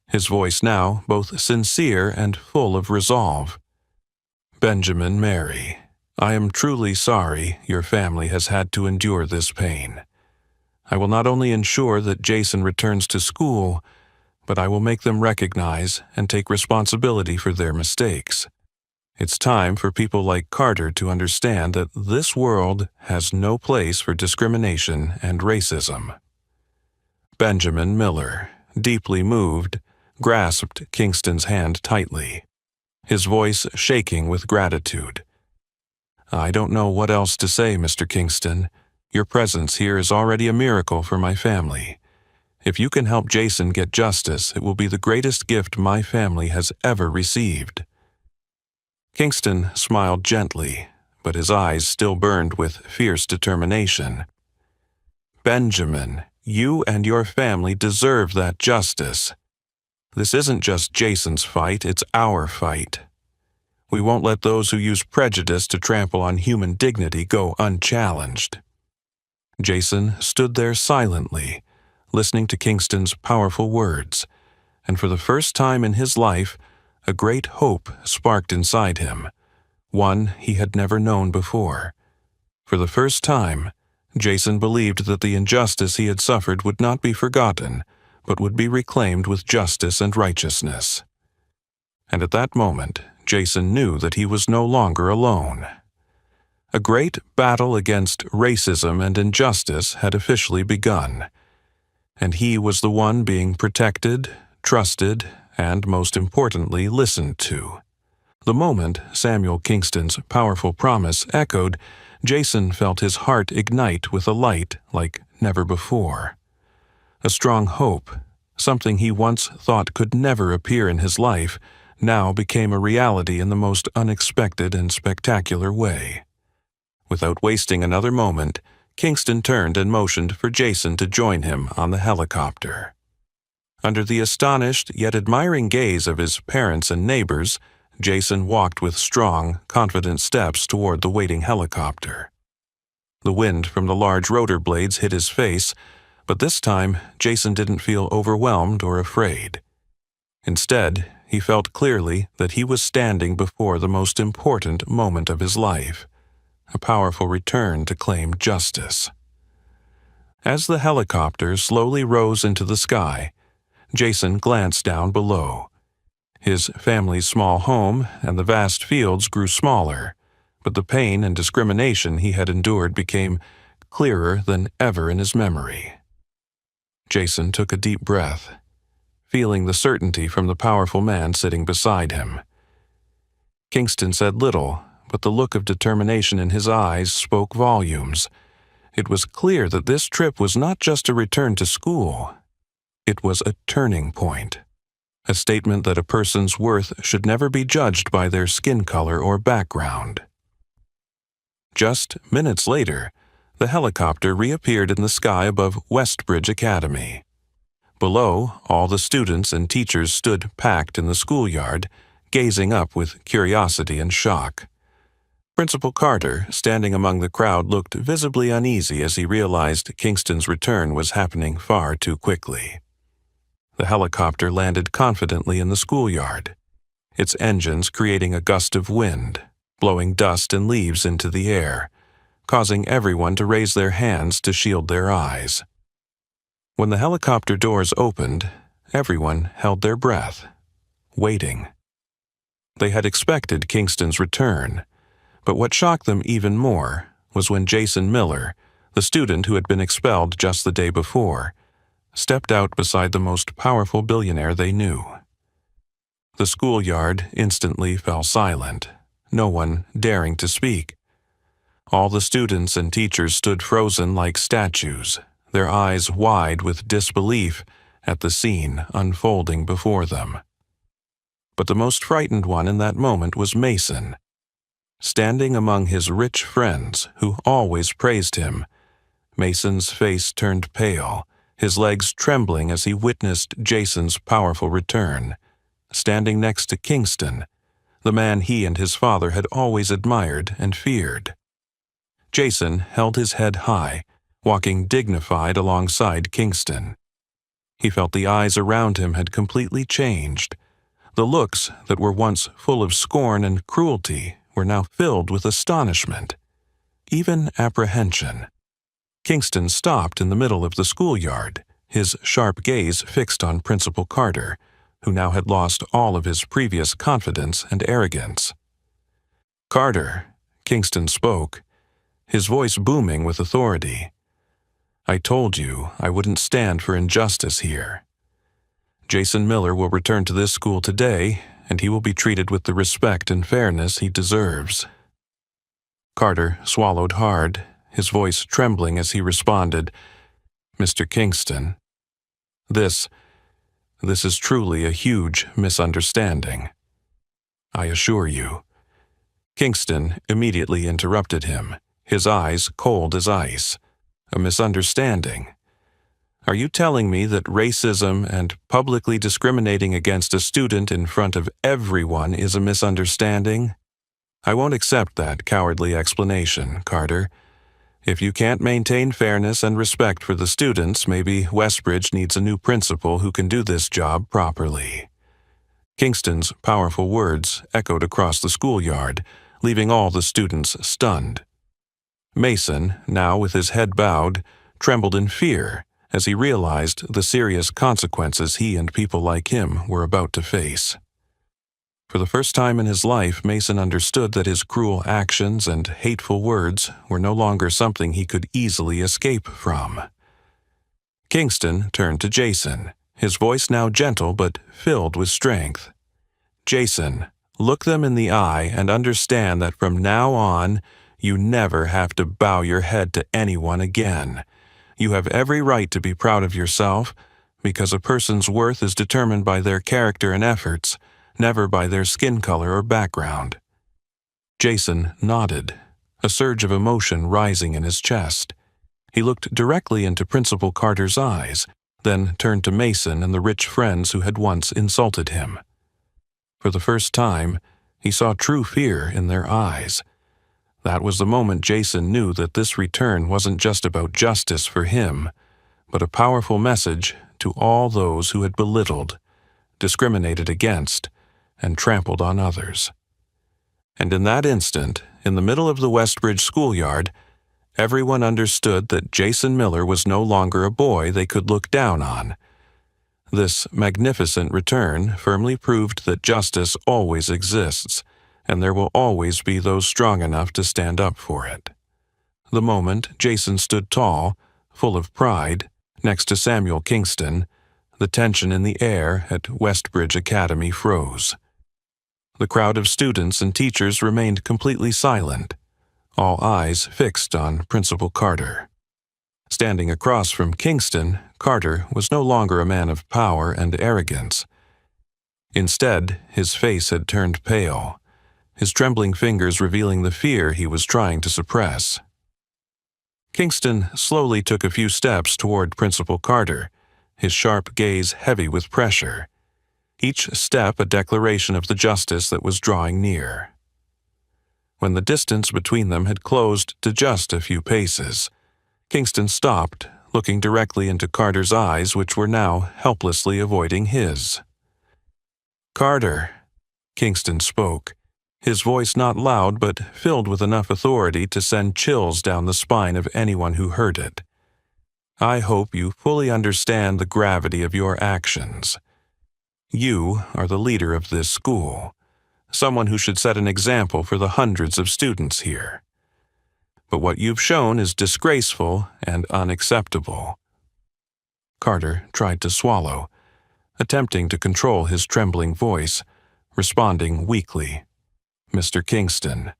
his voice now both sincere and full of resolve. "Benjamin, Mary, I am truly sorry your family has had to endure this pain. I will not only ensure that Jason returns to school, but I will make them recognize and take responsibility for their mistakes. It's time for people like Carter to understand that this world has no place for discrimination and racism." Benjamin Miller, deeply moved, grasped Kingston's hand tightly, his voice shaking with gratitude. "I don't know what else to say, Mr. Kingston. Your presence here is already a miracle for my family. If you can help Jason get justice, it will be the greatest gift my family has ever received." Kingston smiled gently, but his eyes still burned with fierce determination. "Benjamin, you and your family deserve that justice. This isn't just Jason's fight, it's our fight. We won't let those who use prejudice to trample on human dignity go unchallenged." Jason stood there silently, listening to Kingston's powerful words, and for the first time in his life, a great hope sparked inside him, one he had never known before. For the first time, Jason believed that the injustice he had suffered would not be forgotten, but would be reclaimed with justice and righteousness. And at that moment, Jason knew that he was no longer alone. A great battle against racism and injustice had officially begun, and he was the one being protected, trusted, and, most importantly, listened to. The moment Samuel Kingston's powerful promise echoed, Jason felt his heart ignite with a light like never before. A strong hope, something he once thought could never appear in his life, now became a reality in the most unexpected and spectacular way. Without wasting another moment, Kingston turned and motioned for Jason to join him on the helicopter. Under the astonished yet admiring gaze of his parents and neighbors, Jason walked with strong, confident steps toward the waiting helicopter. The wind from the large rotor blades hit his face, but this time Jason didn't feel overwhelmed or afraid. Instead, he felt clearly that he was standing before the most important moment of his life, a powerful return to claim justice. As the helicopter slowly rose into the sky, Jason glanced down below. His family's small home and the vast fields grew smaller, but the pain and discrimination he had endured became clearer than ever in his memory. Jason took a deep breath, feeling the certainty from the powerful man sitting beside him. Kingston said little, but the look of determination in his eyes spoke volumes. It was clear that this trip was not just a return to school. It was a turning point, a statement that a person's worth should never be judged by their skin color or background. Just minutes later, the helicopter reappeared in the sky above Westbridge Academy. Below, all the students and teachers stood packed in the schoolyard, gazing up with curiosity and shock. Principal Carter, standing among the crowd, looked visibly uneasy as he realized Kingston's return was happening far too quickly. The helicopter landed confidently in the schoolyard, its engines creating a gust of wind, blowing dust and leaves into the air, causing everyone to raise their hands to shield their eyes. When the helicopter doors opened, everyone held their breath, waiting. They had expected Kingston's return, but what shocked them even more was when Jason Miller, the student who had been expelled just the day before, stepped out beside the most powerful billionaire they knew. The schoolyard instantly fell silent, no one daring to speak. All the students and teachers stood frozen like statues, their eyes wide with disbelief at the scene unfolding before them. But the most frightened one in that moment was Mason. Standing among his rich friends who always praised him, Mason's face turned pale, his legs trembling as he witnessed Jason's powerful return. Standing next to Kingston, the man he and his father had always admired and feared. Jason held his head high, walking dignified alongside Kingston. He felt the eyes around him had completely changed. The looks that were once full of scorn and cruelty were now filled with astonishment, even apprehension. Kingston stopped in the middle of the schoolyard, his sharp gaze fixed on Principal Carter, who now had lost all of his previous confidence and arrogance. "Carter," Kingston spoke, his voice booming with authority. "I told you I wouldn't stand for injustice here. Jason Miller will return to this school today, and he will be treated with the respect and fairness he deserves." Carter swallowed hard, his voice trembling as he responded, "Mr. Kingston, this is truly a huge misunderstanding. I assure you." Kingston immediately interrupted him, his eyes cold as ice. "A misunderstanding? Are you telling me that racism and publicly discriminating against a student in front of everyone is a misunderstanding? I won't accept that cowardly explanation, Carter. If you can't maintain fairness and respect for the students, maybe Westbridge needs a new principal who can do this job properly." Kingston's powerful words echoed across the schoolyard, leaving all the students stunned. Mason, now with his head bowed, trembled in fear as he realized the serious consequences he and people like him were about to face. For the first time in his life, Mason understood that his cruel actions and hateful words were no longer something he could easily escape from. Kingston turned to Jason, his voice now gentle but filled with strength. "Jason, look them in the eye and understand that from now on, you never have to bow your head to anyone again. You have every right to be proud of yourself, because a person's worth is determined by their character and efforts, never by their skin color or background." Jason nodded, a surge of emotion rising in his chest. He looked directly into Principal Carter's eyes, then turned to Mason and the rich friends who had once insulted him. For the first time, he saw true fear in their eyes. That was the moment Jason knew that this return wasn't just about justice for him, but a powerful message to all those who had belittled, discriminated against, and trampled on others. And in that instant, in the middle of the Westbridge schoolyard, everyone understood that Jason Miller was no longer a boy they could look down on. This magnificent return firmly proved that justice always exists, and there will always be those strong enough to stand up for it. The moment Jason stood tall, full of pride, next to Samuel Kingston, the tension in the air at Westbridge Academy froze. The crowd of students and teachers remained completely silent, all eyes fixed on Principal Carter. Standing across from Kingston, Carter was no longer a man of power and arrogance. Instead, his face had turned pale, his trembling fingers revealing the fear he was trying to suppress. Kingston slowly took a few steps toward Principal Carter, his sharp gaze heavy with pressure, each step a declaration of the justice that was drawing near. When the distance between them had closed to just a few paces, Kingston stopped, looking directly into Carter's eyes, which were now helplessly avoiding his. "Carter," Kingston spoke, his voice not loud but filled with enough authority to send chills down the spine of anyone who heard it. "I hope you fully understand the gravity of your actions. You are the leader of this school, someone who should set an example for the hundreds of students here. But what you've shown is disgraceful and unacceptable." Carter tried to swallow, attempting to control his trembling voice, responding weakly. "Mr. Kingston,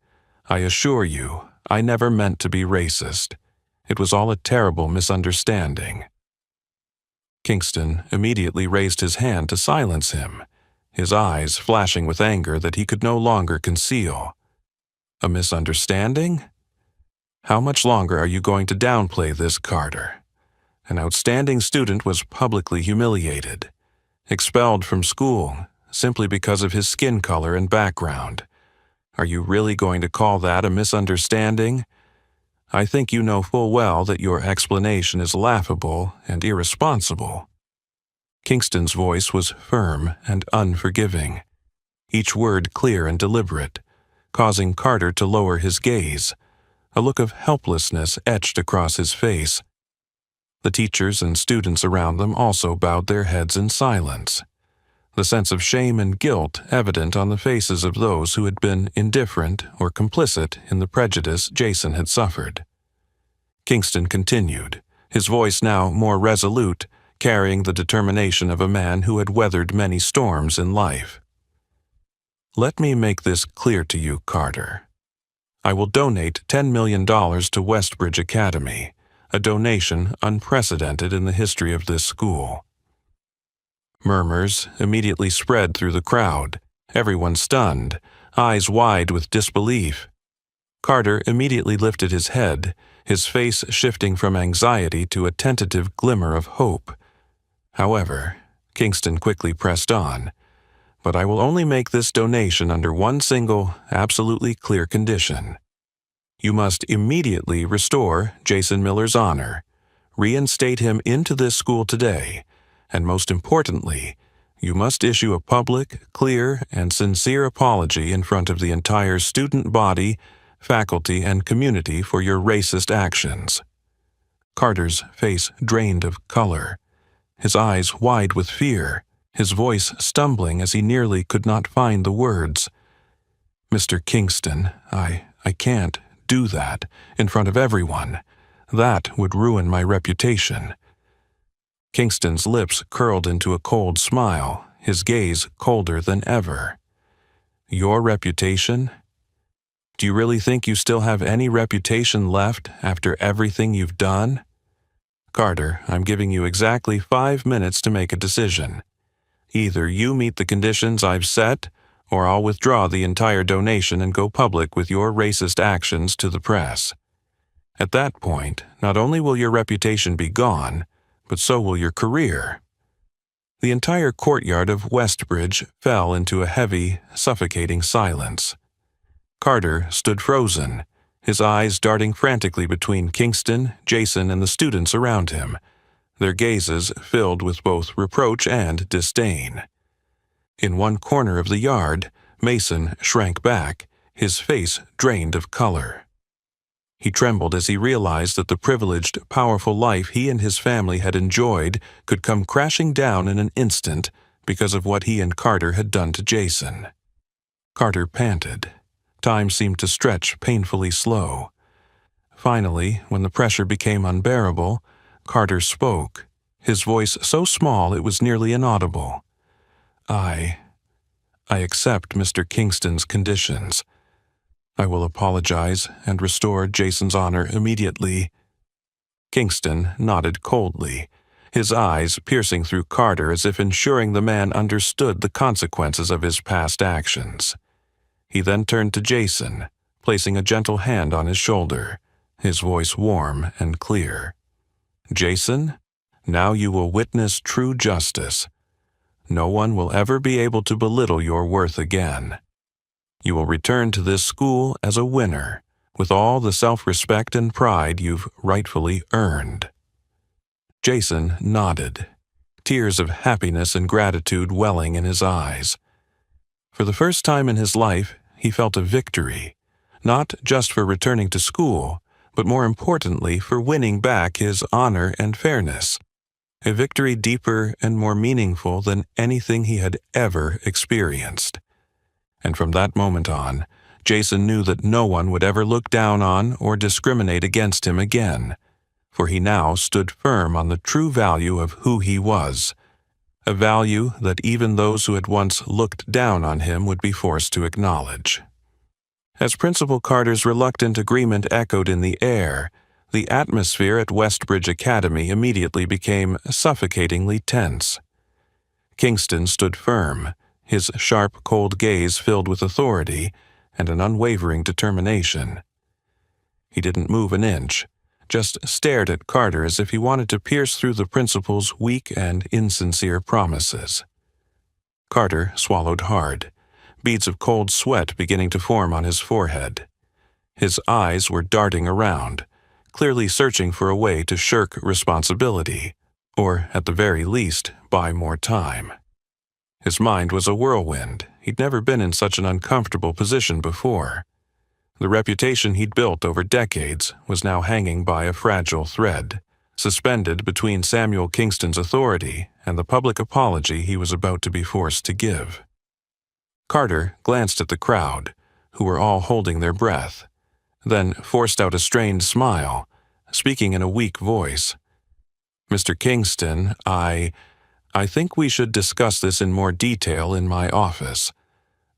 I assure you, I never meant to be racist. It was all a terrible misunderstanding." Kingston immediately raised his hand to silence him, his eyes flashing with anger that he could no longer conceal. "A misunderstanding? How much longer are you going to downplay this, Carter? An outstanding student was publicly humiliated, expelled from school simply because of his skin color and background. Are you really going to call that a misunderstanding? I think you know full well that your explanation is laughable and irresponsible." Kingston's voice was firm and unforgiving, each word clear and deliberate, causing Carter to lower his gaze. A look of helplessness etched across his face. The teachers and students around them also bowed their heads in silence, the sense of shame and guilt evident on the faces of those who had been indifferent or complicit in the prejudice Jason had suffered. Kingston continued, his voice now more resolute, carrying the determination of a man who had weathered many storms in life. "Let me make this clear to you, Carter. I will donate $10 million to Westbridge Academy, a donation unprecedented in the history of this school." Murmurs immediately spread through the crowd, everyone stunned, eyes wide with disbelief. Carter immediately lifted his head, his face shifting from anxiety to a tentative glimmer of hope. However, Kingston quickly pressed on. "But I will only make this donation under one single, absolutely clear condition. You must immediately restore Jason Miller's honor, reinstate him into this school today, and most importantly, you must issue a public, clear, and sincere apology in front of the entire student body, faculty, and community for your racist actions." Carter's face drained of color, his eyes wide with fear, his voice stumbling as he nearly could not find the words. "Mr. Kingston, I can't do that in front of everyone. That would ruin my reputation." Kingston's lips curled into a cold smile, his gaze colder than ever. Your reputation? Do you really think you still have any reputation left after everything you've done? Carter, I'm giving you exactly 5 minutes to make a decision. Either you meet the conditions I've set, or I'll withdraw the entire donation and go public with your racist actions to the press. At that point, not only will your reputation be gone, but so will your career. The entire courtyard of Westbridge fell into a heavy, suffocating silence. Carter stood frozen, his eyes darting frantically between Kingston, Jason, and the students around him, their gazes filled with both reproach and disdain. In one corner of the yard, Mason shrank back, his face drained of color. He trembled as he realized that the privileged, powerful life he and his family had enjoyed could come crashing down in an instant because of what he and Carter had done to Jason. Carter panted. Time seemed to stretch painfully slow. Finally, when the pressure became unbearable, Carter spoke, his voice so small it was nearly inaudible. I accept Mr. Kingston's conditions. I will apologize and restore Jason's honor immediately. Kingston nodded coldly, his eyes piercing through Carter as if ensuring the man understood the consequences of his past actions. He then turned to Jason, placing a gentle hand on his shoulder, his voice warm and clear. Jason, now you will witness true justice. No one will ever be able to belittle your worth again. You will return to this school as a winner, with all the self-respect and pride you've rightfully earned. Jason nodded, tears of happiness and gratitude welling in his eyes. For the first time in his life, he felt a victory, not just for returning to school, but more importantly for winning back his honor and fairness. A victory deeper and more meaningful than anything he had ever experienced. And from that moment on, Jason knew that no one would ever look down on or discriminate against him again, for he now stood firm on the true value of who he was, a value that even those who had once looked down on him would be forced to acknowledge. As Principal Carter's reluctant agreement echoed in the air, the atmosphere at Westbridge Academy immediately became suffocatingly tense. Kingston stood firm, his sharp, cold gaze filled with authority and an unwavering determination. He didn't move an inch, just stared at Carter as if he wanted to pierce through the principal's weak and insincere promises. Carter swallowed hard, beads of cold sweat beginning to form on his forehead. His eyes were darting around, clearly searching for a way to shirk responsibility, or, at the very least, buy more time. His mind was a whirlwind. He'd never been in such an uncomfortable position before. The reputation he'd built over decades was now hanging by a fragile thread, suspended between Samuel Kingston's authority and the public apology he was about to be forced to give. Carter glanced at the crowd, who were all holding their breath, then forced out a strained smile, speaking in a weak voice. Mr. Kingston, I think we should discuss this in more detail in my office.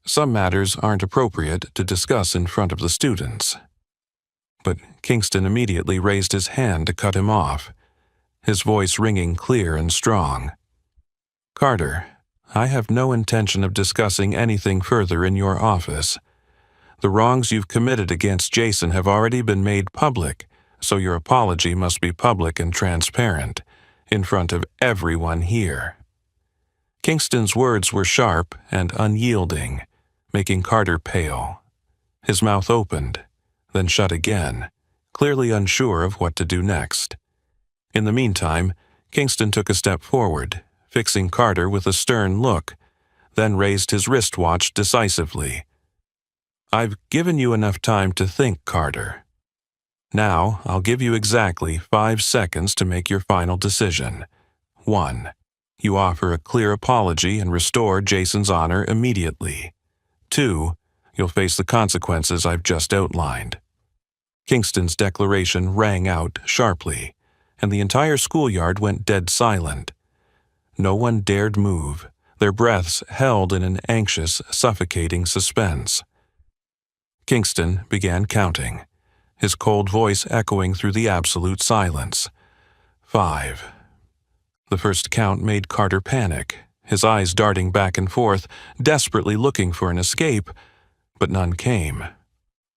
Some matters aren't appropriate to discuss in front of the students. But Kingston immediately raised his hand to cut him off, his voice ringing clear and strong. Carter, I have no intention of discussing anything further in your office. The wrongs you've committed against Jason have already been made public, so your apology must be public and transparent, in front of everyone here. Kingston's words were sharp and unyielding, making Carter pale. His mouth opened, then shut again, clearly unsure of what to do next. In the meantime, Kingston took a step forward, fixing Carter with a stern look, then raised his wristwatch decisively. I've given you enough time to think, Carter. Now, I'll give you exactly 5 seconds to make your final decision. 1. You offer a clear apology and restore Jason's honor immediately. 2. You'll face the consequences I've just outlined. Kingston's declaration rang out sharply, and the entire schoolyard went dead silent. No one dared move, their breaths held in an anxious, suffocating suspense. Kingston began counting, his cold voice echoing through the absolute silence. 5. The first count made Carter panic, his eyes darting back and forth, desperately looking for an escape, but none came.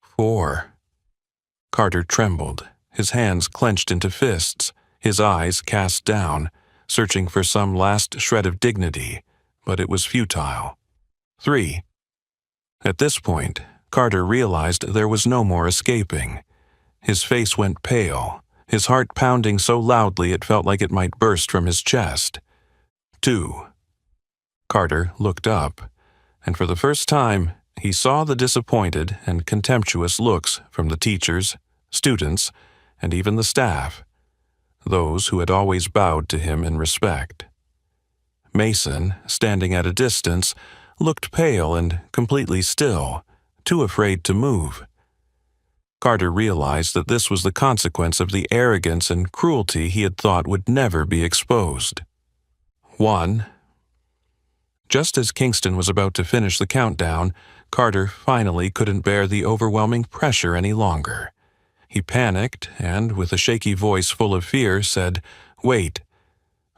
4. Carter trembled, his hands clenched into fists, his eyes cast down, searching for some last shred of dignity, but it was futile. 3. At this point, Carter realized there was no more escaping. His face went pale, his heart pounding so loudly it felt like it might burst from his chest. 2. Carter looked up, and for the first time, he saw the disappointed and contemptuous looks from the teachers, students, and even the staff, those who had always bowed to him in respect. Mason, standing at a distance, looked pale and completely still, too afraid to move. Carter realized that this was the consequence of the arrogance and cruelty he had thought would never be exposed. 1. Just as Kingston was about to finish the countdown, Carter finally couldn't bear the overwhelming pressure any longer. He panicked and, with a shaky voice full of fear, said, "Wait.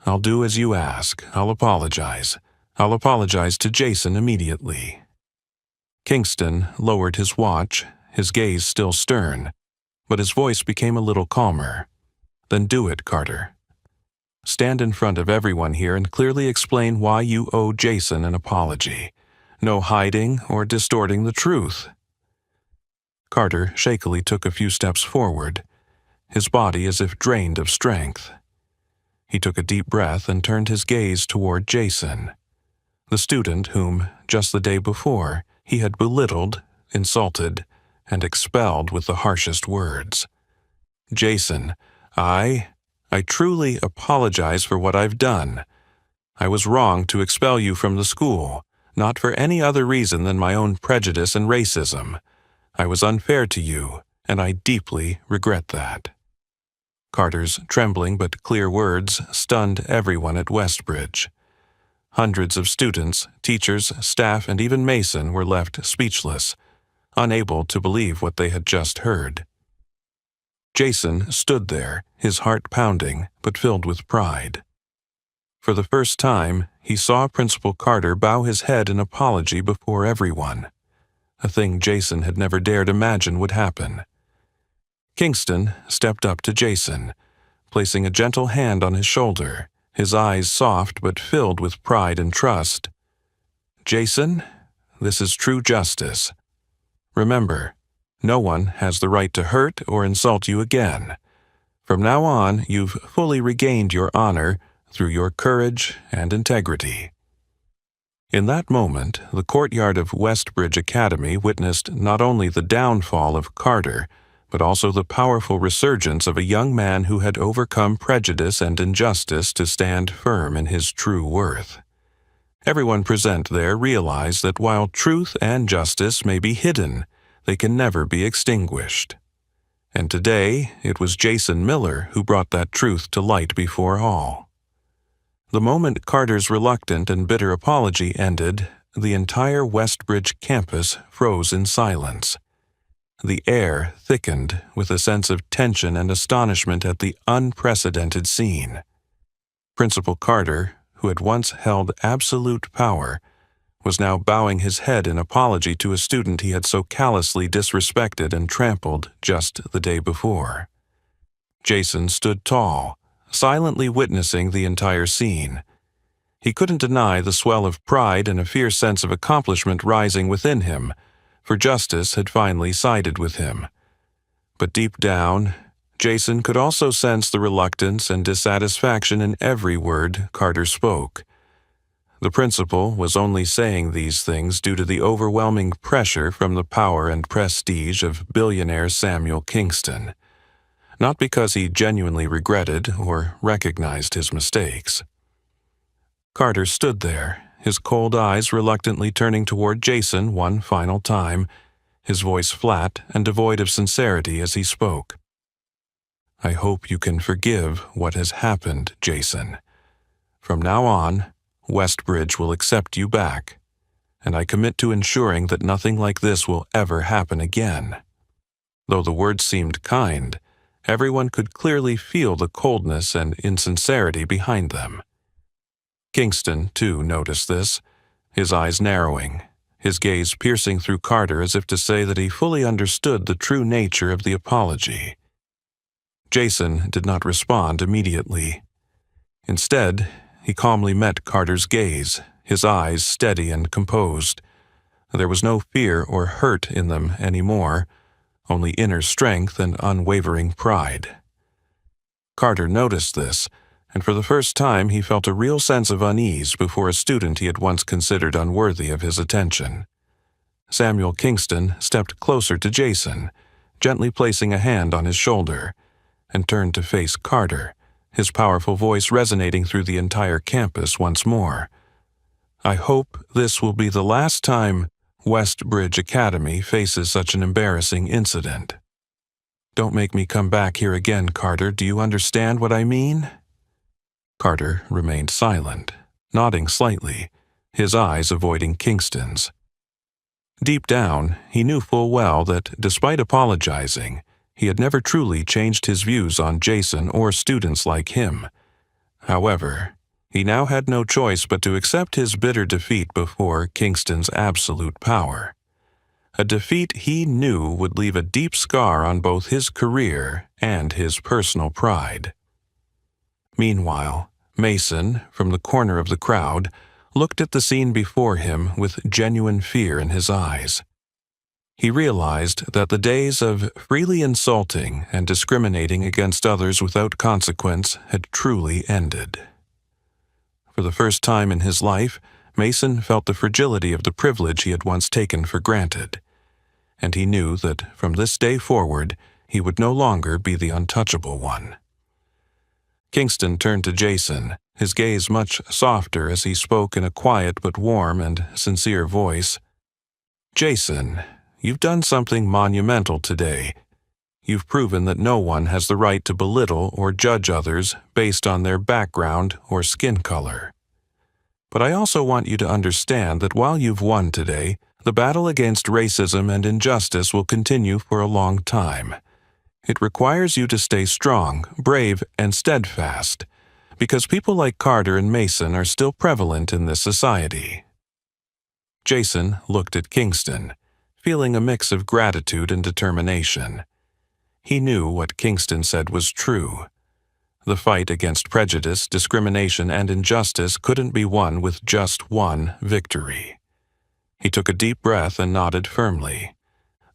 I'll do as you ask. I'll apologize. I'll apologize to Jason immediately." Kingston lowered his watch, his gaze still stern, but his voice became a little calmer. "Then do it, Carter. Stand in front of everyone here and clearly explain why you owe Jason an apology. No hiding or distorting the truth." Carter shakily took a few steps forward, his body as if drained of strength. He took a deep breath and turned his gaze toward Jason, the student whom, just the day before, he had belittled, insulted, and expelled with the harshest words. "Jason, I truly apologize for what I've done. I was wrong to expel you from the school, not for any other reason than my own prejudice and racism. I was unfair to you, and I deeply regret that." Carter's trembling but clear words stunned everyone at Westbridge. Hundreds of students, teachers, staff, and even Mason were left speechless, unable to believe what they had just heard. Jason stood there, his heart pounding, but filled with pride. For the first time, he saw Principal Carter bow his head in apology before everyone, a thing Jason had never dared imagine would happen. Kingston stepped up to Jason, placing a gentle hand on his shoulder, his eyes soft but filled with pride and trust. "Jason, this is true justice. Remember, no one has the right to hurt or insult you again. From now on, you've fully regained your honor through your courage and integrity." In that moment, the courtyard of Westbridge Academy witnessed not only the downfall of Carter, but also the powerful resurgence of a young man who had overcome prejudice and injustice to stand firm in his true worth. Everyone present there realized that while truth and justice may be hidden, they can never be extinguished. And today, it was Jason Miller who brought that truth to light before all. The moment Carter's reluctant and bitter apology ended, the entire Westbridge campus froze in silence. The air thickened with a sense of tension and astonishment at the unprecedented scene. Principal Carter, who had once held absolute power, was now bowing his head in apology to a student he had so callously disrespected and trampled just the day before. Jason stood tall, silently witnessing the entire scene. He couldn't deny the swell of pride and a fierce sense of accomplishment rising within him, for justice had finally sided with him. But deep down, Jason could also sense the reluctance and dissatisfaction in every word Carter spoke. The principal was only saying these things due to the overwhelming pressure from the power and prestige of billionaire Samuel Kingston, not because he genuinely regretted or recognized his mistakes. Carter stood there, his cold eyes reluctantly turning toward Jason one final time, his voice flat and devoid of sincerity as he spoke. I hope you can forgive what has happened, Jason. From now on, Westbridge will accept you back, and I commit to ensuring that nothing like this will ever happen again." Though the words seemed kind, everyone could clearly feel the coldness and insincerity behind them. Kingston, too, noticed this, his eyes narrowing, his gaze piercing through Carter as if to say that he fully understood the true nature of the apology. Jason did not respond immediately. Instead, he calmly met Carter's gaze, his eyes steady and composed. There was no fear or hurt in them anymore, only inner strength and unwavering pride. Carter noticed this, and for the first time he felt a real sense of unease before a student he had once considered unworthy of his attention. Samuel Kingston stepped closer to Jason, gently placing a hand on his shoulder, and turned to face Carter, his powerful voice resonating through the entire campus once more. "I hope this will be the last time Westbridge Academy faces such an embarrassing incident. Don't make me come back here again, Carter. Do you understand what I mean?" Carter remained silent, nodding slightly, his eyes avoiding Kingston's. Deep down, he knew full well that, despite apologizing, he had never truly changed his views on Jason or students like him. However, he now had no choice but to accept his bitter defeat before Kingston's absolute power. A defeat he knew would leave a deep scar on both his career and his personal pride. Meanwhile, Mason, from the corner of the crowd, looked at the scene before him with genuine fear in his eyes. He realized that the days of freely insulting and discriminating against others without consequence had truly ended. For the first time in his life, Mason felt the fragility of the privilege he had once taken for granted, and he knew that from this day forward he would no longer be the untouchable one. Kingston turned to Jason, his gaze much softer as he spoke in a quiet but warm and sincere voice. "Jason, you've done something monumental today. You've proven that no one has the right to belittle or judge others based on their background or skin color. But I also want you to understand that while you've won today, the battle against racism and injustice will continue for a long time. It requires you to stay strong, brave, and steadfast, because people like Carter and Mason are still prevalent in this society." Jason looked at Kingston, feeling a mix of gratitude and determination. He knew what Kingston said was true. The fight against prejudice, discrimination, and injustice couldn't be won with just one victory. He took a deep breath and nodded firmly.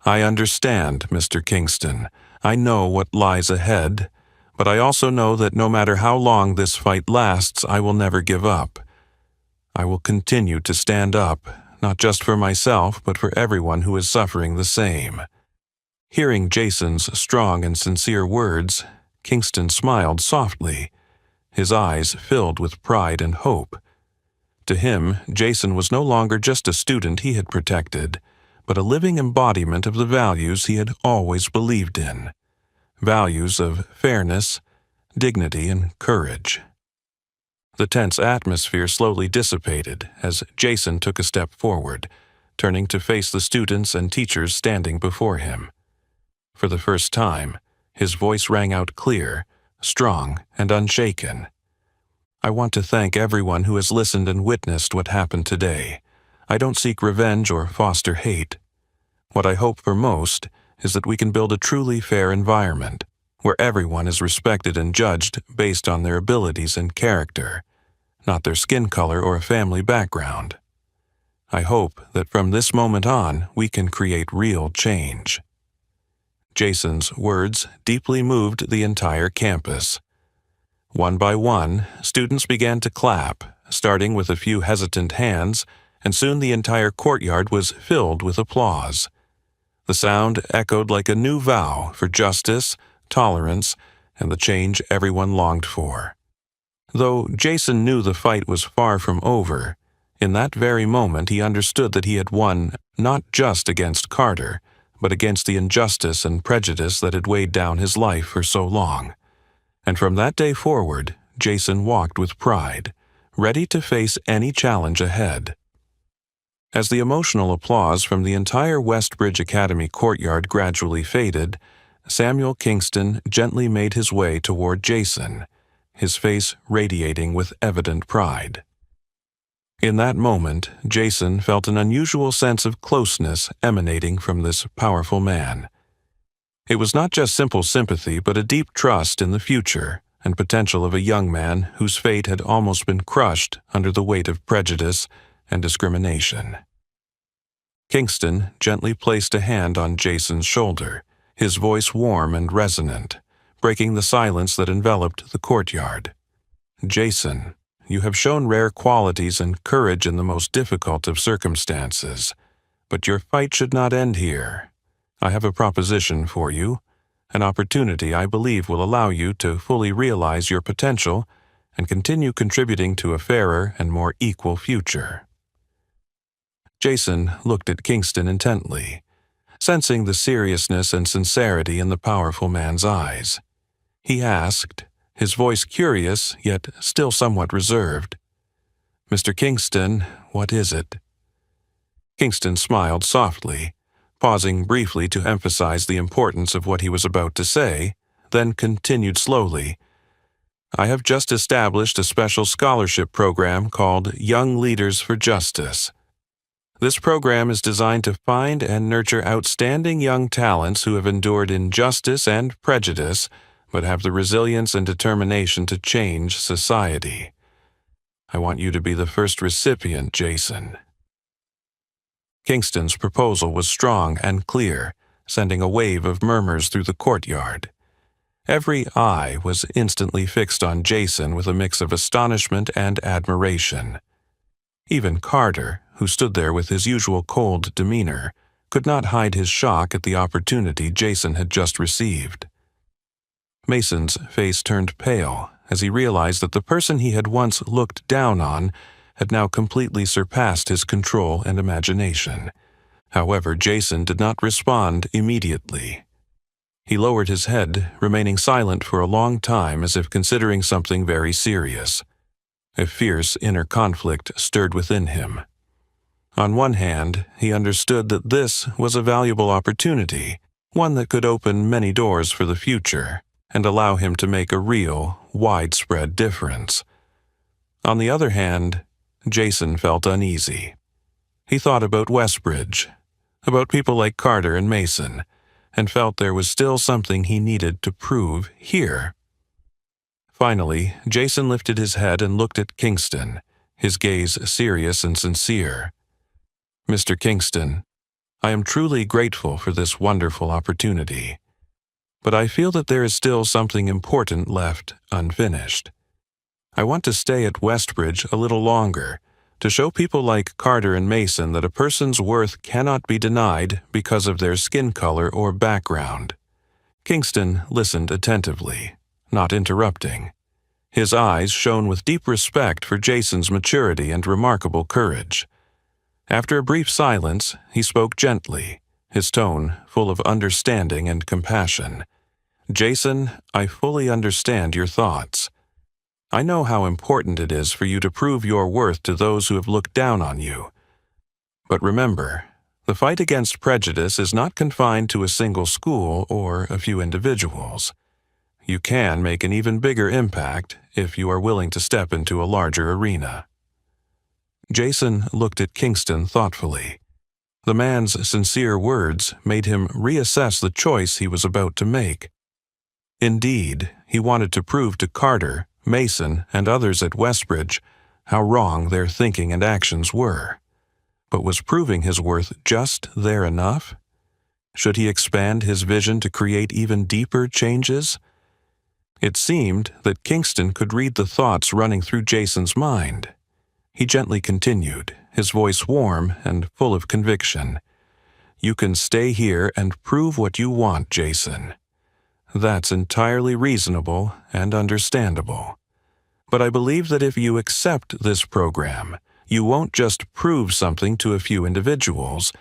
"I understand, Mr. Kingston. I know what lies ahead, but I also know that no matter how long this fight lasts, I will never give up. I will continue to stand up, not just for myself, but for everyone who is suffering the same." Hearing Jason's strong and sincere words, Kingston smiled softly, his eyes filled with pride and hope. To him, Jason was no longer just a student he had protected, but a living embodiment of the values he had always believed in. Values of fairness, dignity, and courage. The tense atmosphere slowly dissipated as Jason took a step forward, turning to face the students and teachers standing before him. For the first time, his voice rang out clear, strong, and unshaken. "I want to thank everyone who has listened and witnessed what happened today. I don't seek revenge or foster hate. What I hope for most is that we can build a truly fair environment, where everyone is respected and judged based on their abilities and character, not their skin color or family background. I hope that from this moment on, we can create real change." Jason's words deeply moved the entire campus. One by one, students began to clap, starting with a few hesitant hands, and soon the entire courtyard was filled with applause. The sound echoed like a new vow for justice, tolerance, and the change everyone longed for. Though Jason knew the fight was far from over, in that very moment he understood that he had won not just against Carter, but against the injustice and prejudice that had weighed down his life for so long. And from that day forward, Jason walked with pride, ready to face any challenge ahead. As the emotional applause from the entire Westbridge Academy courtyard gradually faded, Samuel Kingston gently made his way toward Jason, his face radiating with evident pride. In that moment, Jason felt an unusual sense of closeness emanating from this powerful man. It was not just simple sympathy, but a deep trust in the future and potential of a young man whose fate had almost been crushed under the weight of prejudice and discrimination. Kingston gently placed a hand on Jason's shoulder, his voice warm and resonant, breaking the silence that enveloped the courtyard. "Jason, you have shown rare qualities and courage in the most difficult of circumstances, but your fight should not end here. I have a proposition for you, an opportunity I believe will allow you to fully realize your potential and continue contributing to a fairer and more equal future." Jason looked at Kingston intently, sensing the seriousness and sincerity in the powerful man's eyes. He asked, his voice curious yet still somewhat reserved, "Mr. Kingston, what is it?" Kingston smiled softly, pausing briefly to emphasize the importance of what he was about to say, then continued slowly, "I have just established a special scholarship program called Young Leaders for Justice. This program is designed to find and nurture outstanding young talents who have endured injustice and prejudice, but have the resilience and determination to change society. I want you to be the first recipient, Jason." Kingston's proposal was strong and clear, sending a wave of murmurs through the courtyard. Every eye was instantly fixed on Jason with a mix of astonishment and admiration. Even Carter, who stood there with his usual cold demeanor, could not hide his shock at the opportunity Jason had just received. Mason's face turned pale as he realized that the person he had once looked down on had now completely surpassed his control and imagination. However, Jason did not respond immediately. He lowered his head, remaining silent for a long time as if considering something very serious. A fierce inner conflict stirred within him. On one hand, he understood that this was a valuable opportunity, one that could open many doors for the future and allow him to make a real, widespread difference. On the other hand, Jason felt uneasy. He thought about Westbridge, about people like Carter and Mason, and felt there was still something he needed to prove here. Finally, Jason lifted his head and looked at Kingston, his gaze serious and sincere. "Mr. Kingston, I am truly grateful for this wonderful opportunity, but I feel that there is still something important left unfinished. I want to stay at Westbridge a little longer, to show people like Carter and Mason that a person's worth cannot be denied because of their skin color or background." Kingston listened attentively, not interrupting. His eyes shone with deep respect for Jason's maturity and remarkable courage. After a brief silence, he spoke gently, his tone full of understanding and compassion. "Jason, I fully understand your thoughts. I know how important it is for you to prove your worth to those who have looked down on you. But remember, the fight against prejudice is not confined to a single school or a few individuals. You can make an even bigger impact if you are willing to step into a larger arena." Jason looked at Kingston thoughtfully. The man's sincere words made him reassess the choice he was about to make. Indeed, he wanted to prove to Carter, Mason, and others at Westbridge how wrong their thinking and actions were. But was proving his worth just there enough? Should he expand his vision to create even deeper changes? It seemed that Kingston could read the thoughts running through Jason's mind. He gently continued, his voice warm and full of conviction. "You can stay here and prove what you want, Jason. That's entirely reasonable and understandable. But I believe that if you accept this program, you won't just prove something to a few individuals.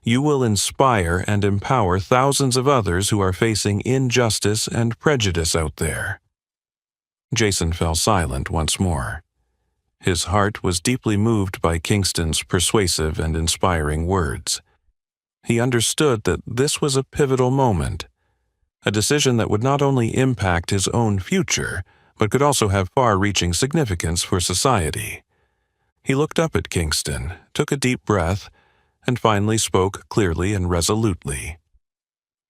You will inspire and empower thousands of others who are facing injustice and prejudice out there." Jason fell silent once more. His heart was deeply moved by Kingston's persuasive and inspiring words. He understood that this was a pivotal moment, a decision that would not only impact his own future, but could also have far-reaching significance for society. He looked up at Kingston, took a deep breath, and finally spoke clearly and resolutely.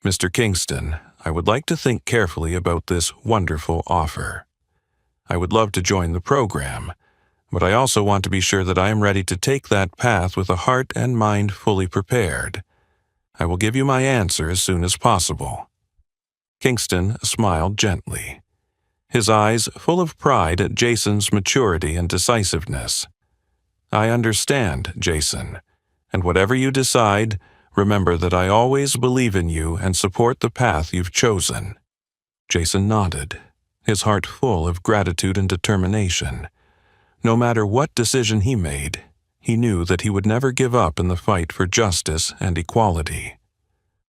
"Mr. Kingston, I would like to think carefully about this wonderful offer. I would love to join the program, but I also want to be sure that I am ready to take that path with a heart and mind fully prepared. I will give you my answer as soon as possible." Kingston smiled gently, his eyes full of pride at Jason's maturity and decisiveness. "I understand, Jason, and whatever you decide, remember that I always believe in you and support the path you've chosen." Jason nodded, his heart full of gratitude and determination. No matter what decision he made, he knew that he would never give up in the fight for justice and equality.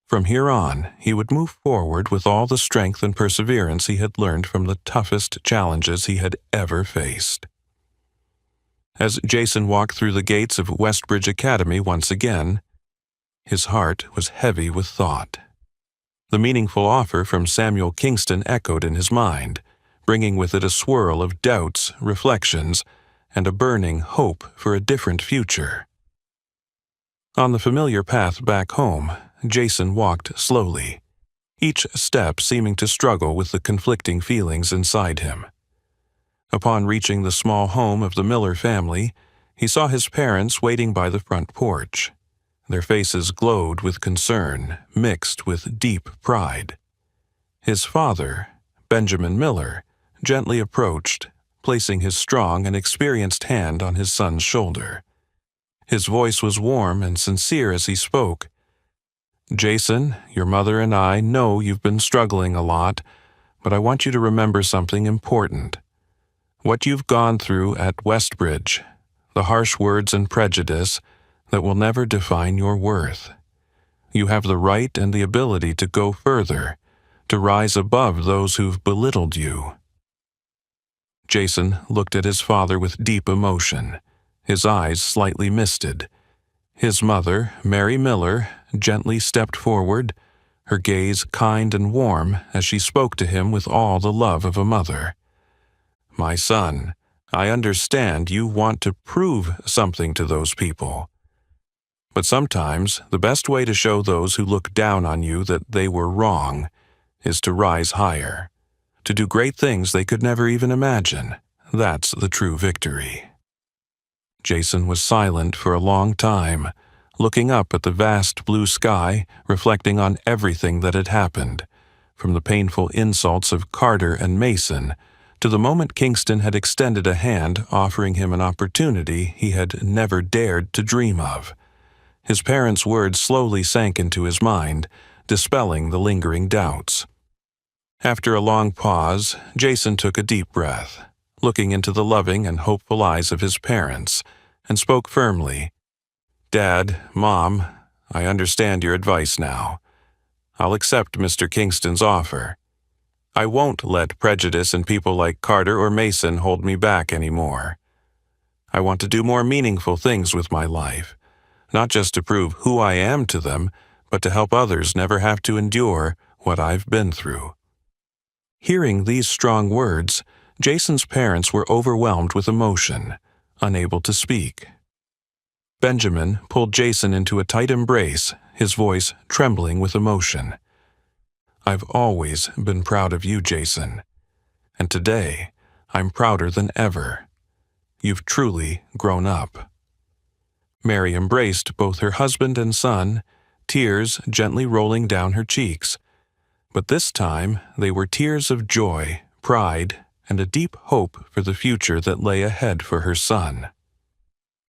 From here on, he would move forward with all the strength and perseverance he had learned from the toughest challenges he had ever faced. As Jason walked through the gates of Westbridge Academy once again, his heart was heavy with thought. The meaningful offer from Samuel Kingston echoed in his mind, bringing with it a swirl of doubts, reflections, and a burning hope for a different future. On the familiar path back home, Jason walked slowly, each step seeming to struggle with the conflicting feelings inside him. Upon reaching the small home of the Miller family, he saw his parents waiting by the front porch. Their faces glowed with concern, mixed with deep pride. His father, Benjamin Miller, gently approached, placing his strong and experienced hand on his son's shoulder. His voice was warm and sincere as he spoke. "Jason, your mother and I know you've been struggling a lot, but I want you to remember something important. What you've gone through at Westbridge, the harsh words and prejudice, that will never define your worth. You have the right and the ability to go further, to rise above those who've belittled you." Jason looked at his father with deep emotion, his eyes slightly misted. His mother, Mary Miller, gently stepped forward, her gaze kind and warm as she spoke to him with all the love of a mother. "My son, I understand you want to prove something to those people. But sometimes the best way to show those who look down on you that they were wrong is to rise higher, to do great things they could never even imagine. That's the true victory." Jason was silent for a long time, looking up at the vast blue sky, reflecting on everything that had happened, from the painful insults of Carter and Mason to the moment Kingston had extended a hand offering him an opportunity he had never dared to dream of. His parents' words slowly sank into his mind, dispelling the lingering doubts. After a long pause, Jason took a deep breath, looking into the loving and hopeful eyes of his parents, and spoke firmly. "Dad, Mom, I understand your advice now. I'll accept Mr. Kingston's offer. I won't let prejudice and people like Carter or Mason hold me back anymore. I want to do more meaningful things with my life, not just to prove who I am to them, but to help others never have to endure what I've been through." Hearing these strong words, Jason's parents were overwhelmed with emotion, unable to speak. Benjamin pulled Jason into a tight embrace, his voice trembling with emotion. "I've always been proud of you, Jason, and today I'm prouder than ever. You've truly grown up." Mary embraced both her husband and son, tears gently rolling down her cheeks. But this time they were tears of joy, pride, and a deep hope for the future that lay ahead for her son.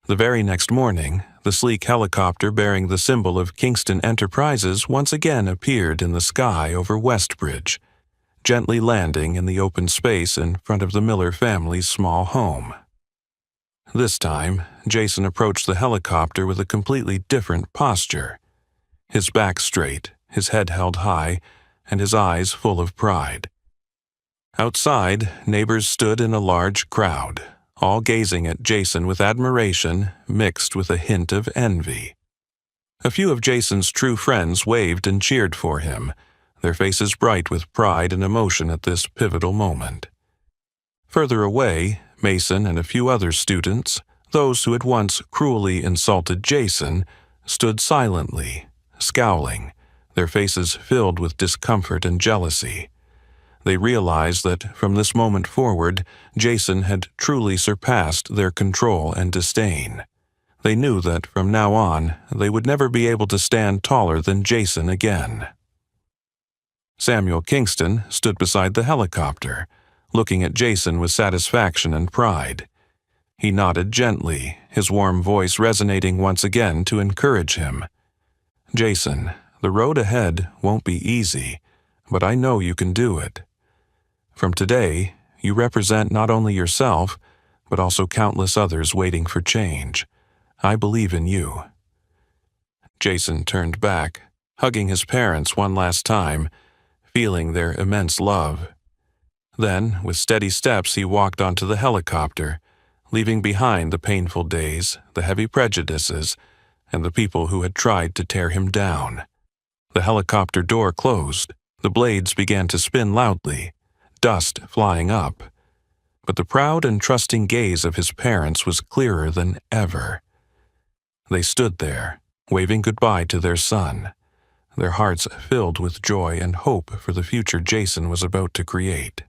The very next morning, the sleek helicopter bearing the symbol of Kingston Enterprises once again appeared in the sky over Westbridge, gently landing in the open space in front of the Miller family's small home. This time, Jason approached the helicopter with a completely different posture, his back straight, his head held high, and his eyes full of pride. Outside, neighbors stood in a large crowd, all gazing at Jason with admiration mixed with a hint of envy. A few of Jason's true friends waved and cheered for him, their faces bright with pride and emotion at this pivotal moment. Further away, Mason and a few other students, those who had once cruelly insulted Jason, stood silently, scowling, their faces filled with discomfort and jealousy. They realized that from this moment forward, Jason had truly surpassed their control and disdain. They knew that from now on, they would never be able to stand taller than Jason again. Samuel Kingston stood beside the helicopter, looking at Jason with satisfaction and pride. He nodded gently, his warm voice resonating once again to encourage him. "Jason, the road ahead won't be easy, but I know you can do it. From today, you represent not only yourself, but also countless others waiting for change. I believe in you." Jason turned back, hugging his parents one last time, feeling their immense love. Then, with steady steps, he walked onto the helicopter, leaving behind the painful days, the heavy prejudices, and the people who had tried to tear him down. The helicopter door closed, the blades began to spin loudly, dust flying up. But the proud and trusting gaze of his parents was clearer than ever. They stood there, waving goodbye to their son, their hearts filled with joy and hope for the future Jason was about to create.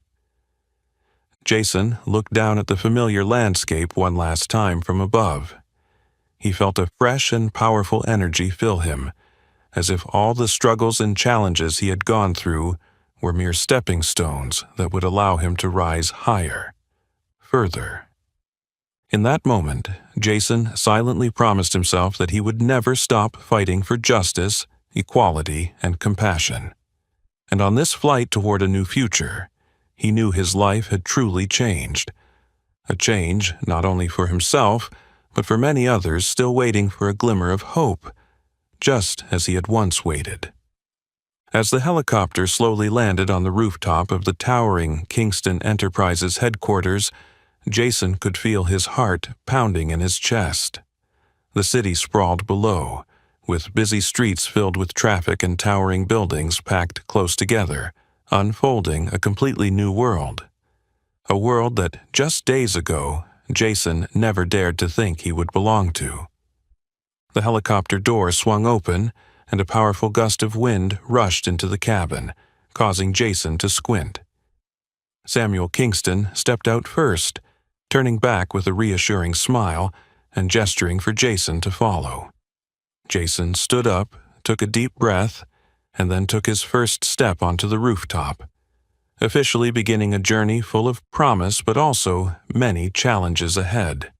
Jason looked down at the familiar landscape one last time from above. He felt a fresh and powerful energy fill him, as if all the struggles and challenges he had gone through were mere stepping stones that would allow him to rise higher, further. In that moment, Jason silently promised himself that he would never stop fighting for justice, equality, and compassion. And on this flight toward a new future, he knew his life had truly changed. A change not only for himself, but for many others still waiting for a glimmer of hope, just as he had once waited. As the helicopter slowly landed on the rooftop of the towering Kingston Enterprises headquarters, Jason could feel his heart pounding in his chest. The city sprawled below, with busy streets filled with traffic and towering buildings packed close together, unfolding a completely new world. A world that just days ago, Jason never dared to think he would belong to. The helicopter door swung open, and a powerful gust of wind rushed into the cabin, causing Jason to squint. Samuel Kingston stepped out first, turning back with a reassuring smile and gesturing for Jason to follow. Jason stood up, took a deep breath, and then took his first step onto the rooftop, officially beginning a journey full of promise but also many challenges ahead.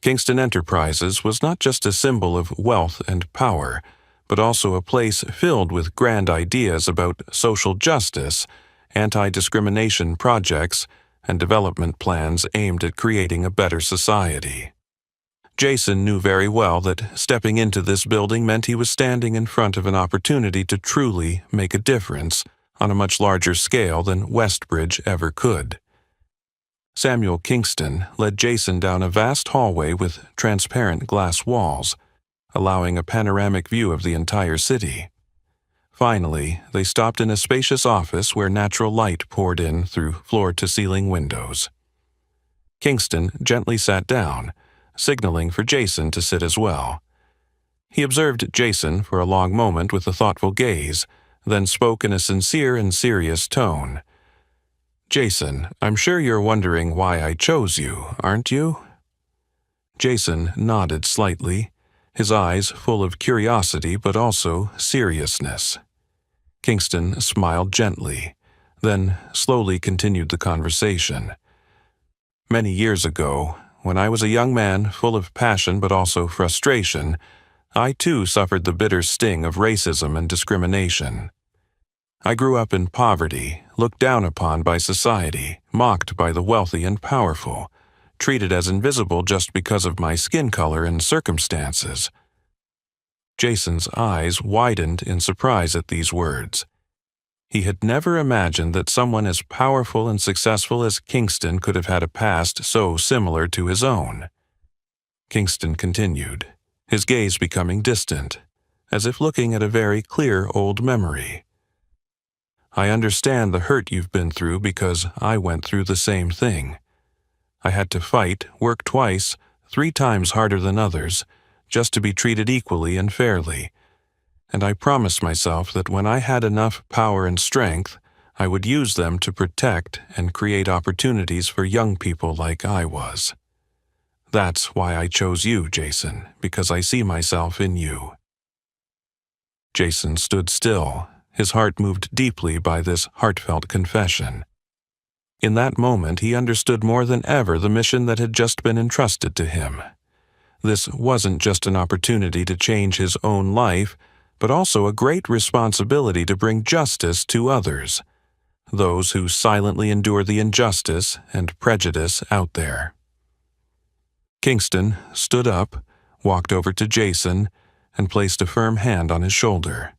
Kingston Enterprises was not just a symbol of wealth and power, but also a place filled with grand ideas about social justice, anti-discrimination projects, and development plans aimed at creating a better society. Jason knew very well that stepping into this building meant he was standing in front of an opportunity to truly make a difference on a much larger scale than Westbridge ever could. Samuel Kingston led Jason down a vast hallway with transparent glass walls, allowing a panoramic view of the entire city. Finally, they stopped in a spacious office where natural light poured in through floor-to-ceiling windows. Kingston gently sat down, signaling for Jason to sit as well. He observed Jason for a long moment with a thoughtful gaze, then spoke in a sincere and serious tone. "Jason, I'm sure you're wondering why I chose you, aren't you?" Jason nodded slightly, his eyes full of curiosity but also seriousness. Kingston smiled gently, then slowly continued the conversation. "Many years ago, when I was a young man full of passion but also frustration, I too suffered the bitter sting of racism and discrimination. I grew up in poverty, looked down upon by society, mocked by the wealthy and powerful, treated as invisible just because of my skin color and circumstances. Jason's eyes widened in surprise at these words. He had never imagined that someone as powerful and successful as Kingston could have had a past so similar to his own. Kingston continued, his gaze becoming distant, as if looking at a very clear old memory. I understand the hurt you've been through because I went through the same thing. I had to fight, work twice, 3 times harder than others, just to be treated equally and fairly. And I promised myself that when I had enough power and strength, I would use them to protect and create opportunities for young people like I was. That's why I chose you, Jason, because I see myself in you. Jason stood still, his heart moved deeply by this heartfelt confession. In that moment, he understood more than ever the mission that had just been entrusted to him. This wasn't just an opportunity to change his own life, but also a great responsibility to bring justice to others, those who silently endure the injustice and prejudice out there. Kingston stood up, walked over to Jason, and placed a firm hand on his shoulder.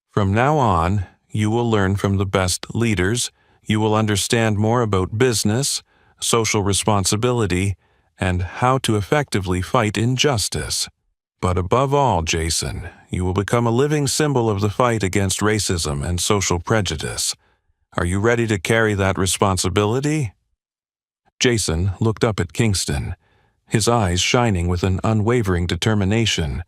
From now on, you will learn from the best leaders, you will understand more about business, social responsibility, and how to effectively fight injustice. But above all, Jason, you will become a living symbol of the fight against racism and social prejudice. Are you ready to carry that responsibility? Jason looked up at Kingston, his eyes shining with an unwavering determination.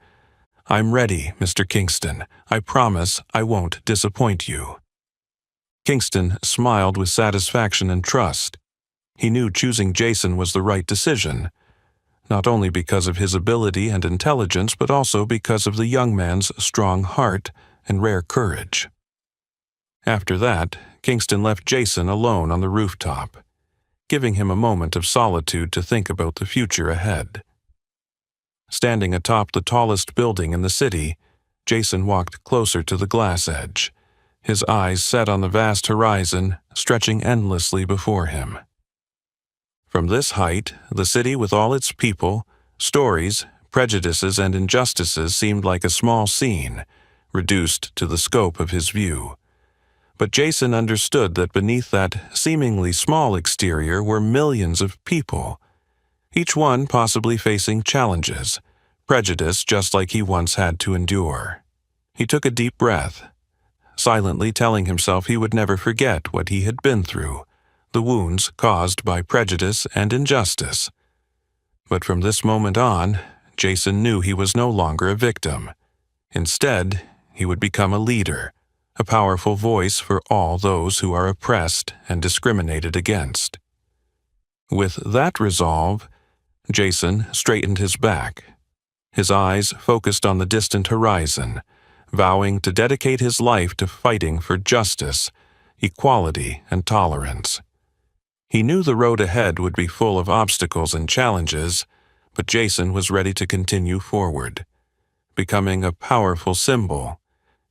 I'm ready, Mr. Kingston. I promise I won't disappoint you. Kingston smiled with satisfaction and trust. He knew choosing Jason was the right decision, not only because of his ability and intelligence, but also because of the young man's strong heart and rare courage. After that, Kingston left Jason alone on the rooftop, giving him a moment of solitude to think about the future ahead. Standing atop the tallest building in the city, Jason walked closer to the glass edge, his eyes set on the vast horizon stretching endlessly before him. From this height, the city with all its people, stories, prejudices, and injustices seemed like a small scene, reduced to the scope of his view. But Jason understood that beneath that seemingly small exterior were millions of people, each one possibly facing challenges, prejudice just like he once had to endure. He took a deep breath, silently telling himself he would never forget what he had been through, the wounds caused by prejudice and injustice. But from this moment on, Jason knew he was no longer a victim. Instead, he would become a leader, a powerful voice for all those who are oppressed and discriminated against. With that resolve, Jason straightened his back, his eyes focused on the distant horizon, vowing to dedicate his life to fighting for justice, equality, and tolerance. He knew the road ahead would be full of obstacles and challenges, but Jason was ready to continue forward, becoming a powerful symbol,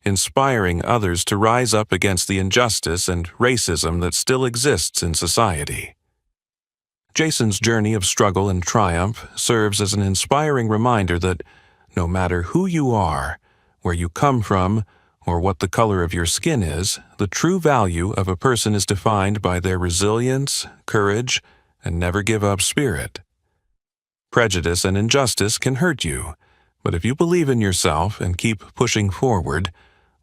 inspiring others to rise up against the injustice and racism that still exists in society. Jason's journey of struggle and triumph serves as an inspiring reminder that no matter who you are, where you come from, or what the color of your skin is, the true value of a person is defined by their resilience, courage, and never-give-up spirit. Prejudice and injustice can hurt you, but if you believe in yourself and keep pushing forward,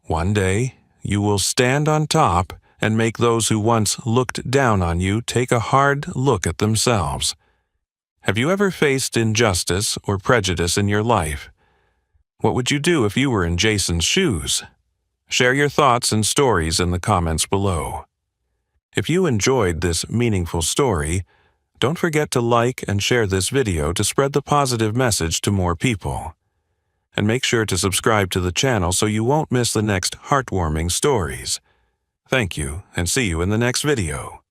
one day you will stand on top and make those who once looked down on you take a hard look at themselves. Have you ever faced injustice or prejudice in your life? What would you do if you were in Jason's shoes? Share your thoughts and stories in the comments below. If you enjoyed this meaningful story, don't forget to like and share this video to spread the positive message to more people. And make sure to subscribe to the channel so you won't miss the next heartwarming stories. Thank you, and see you in the next video.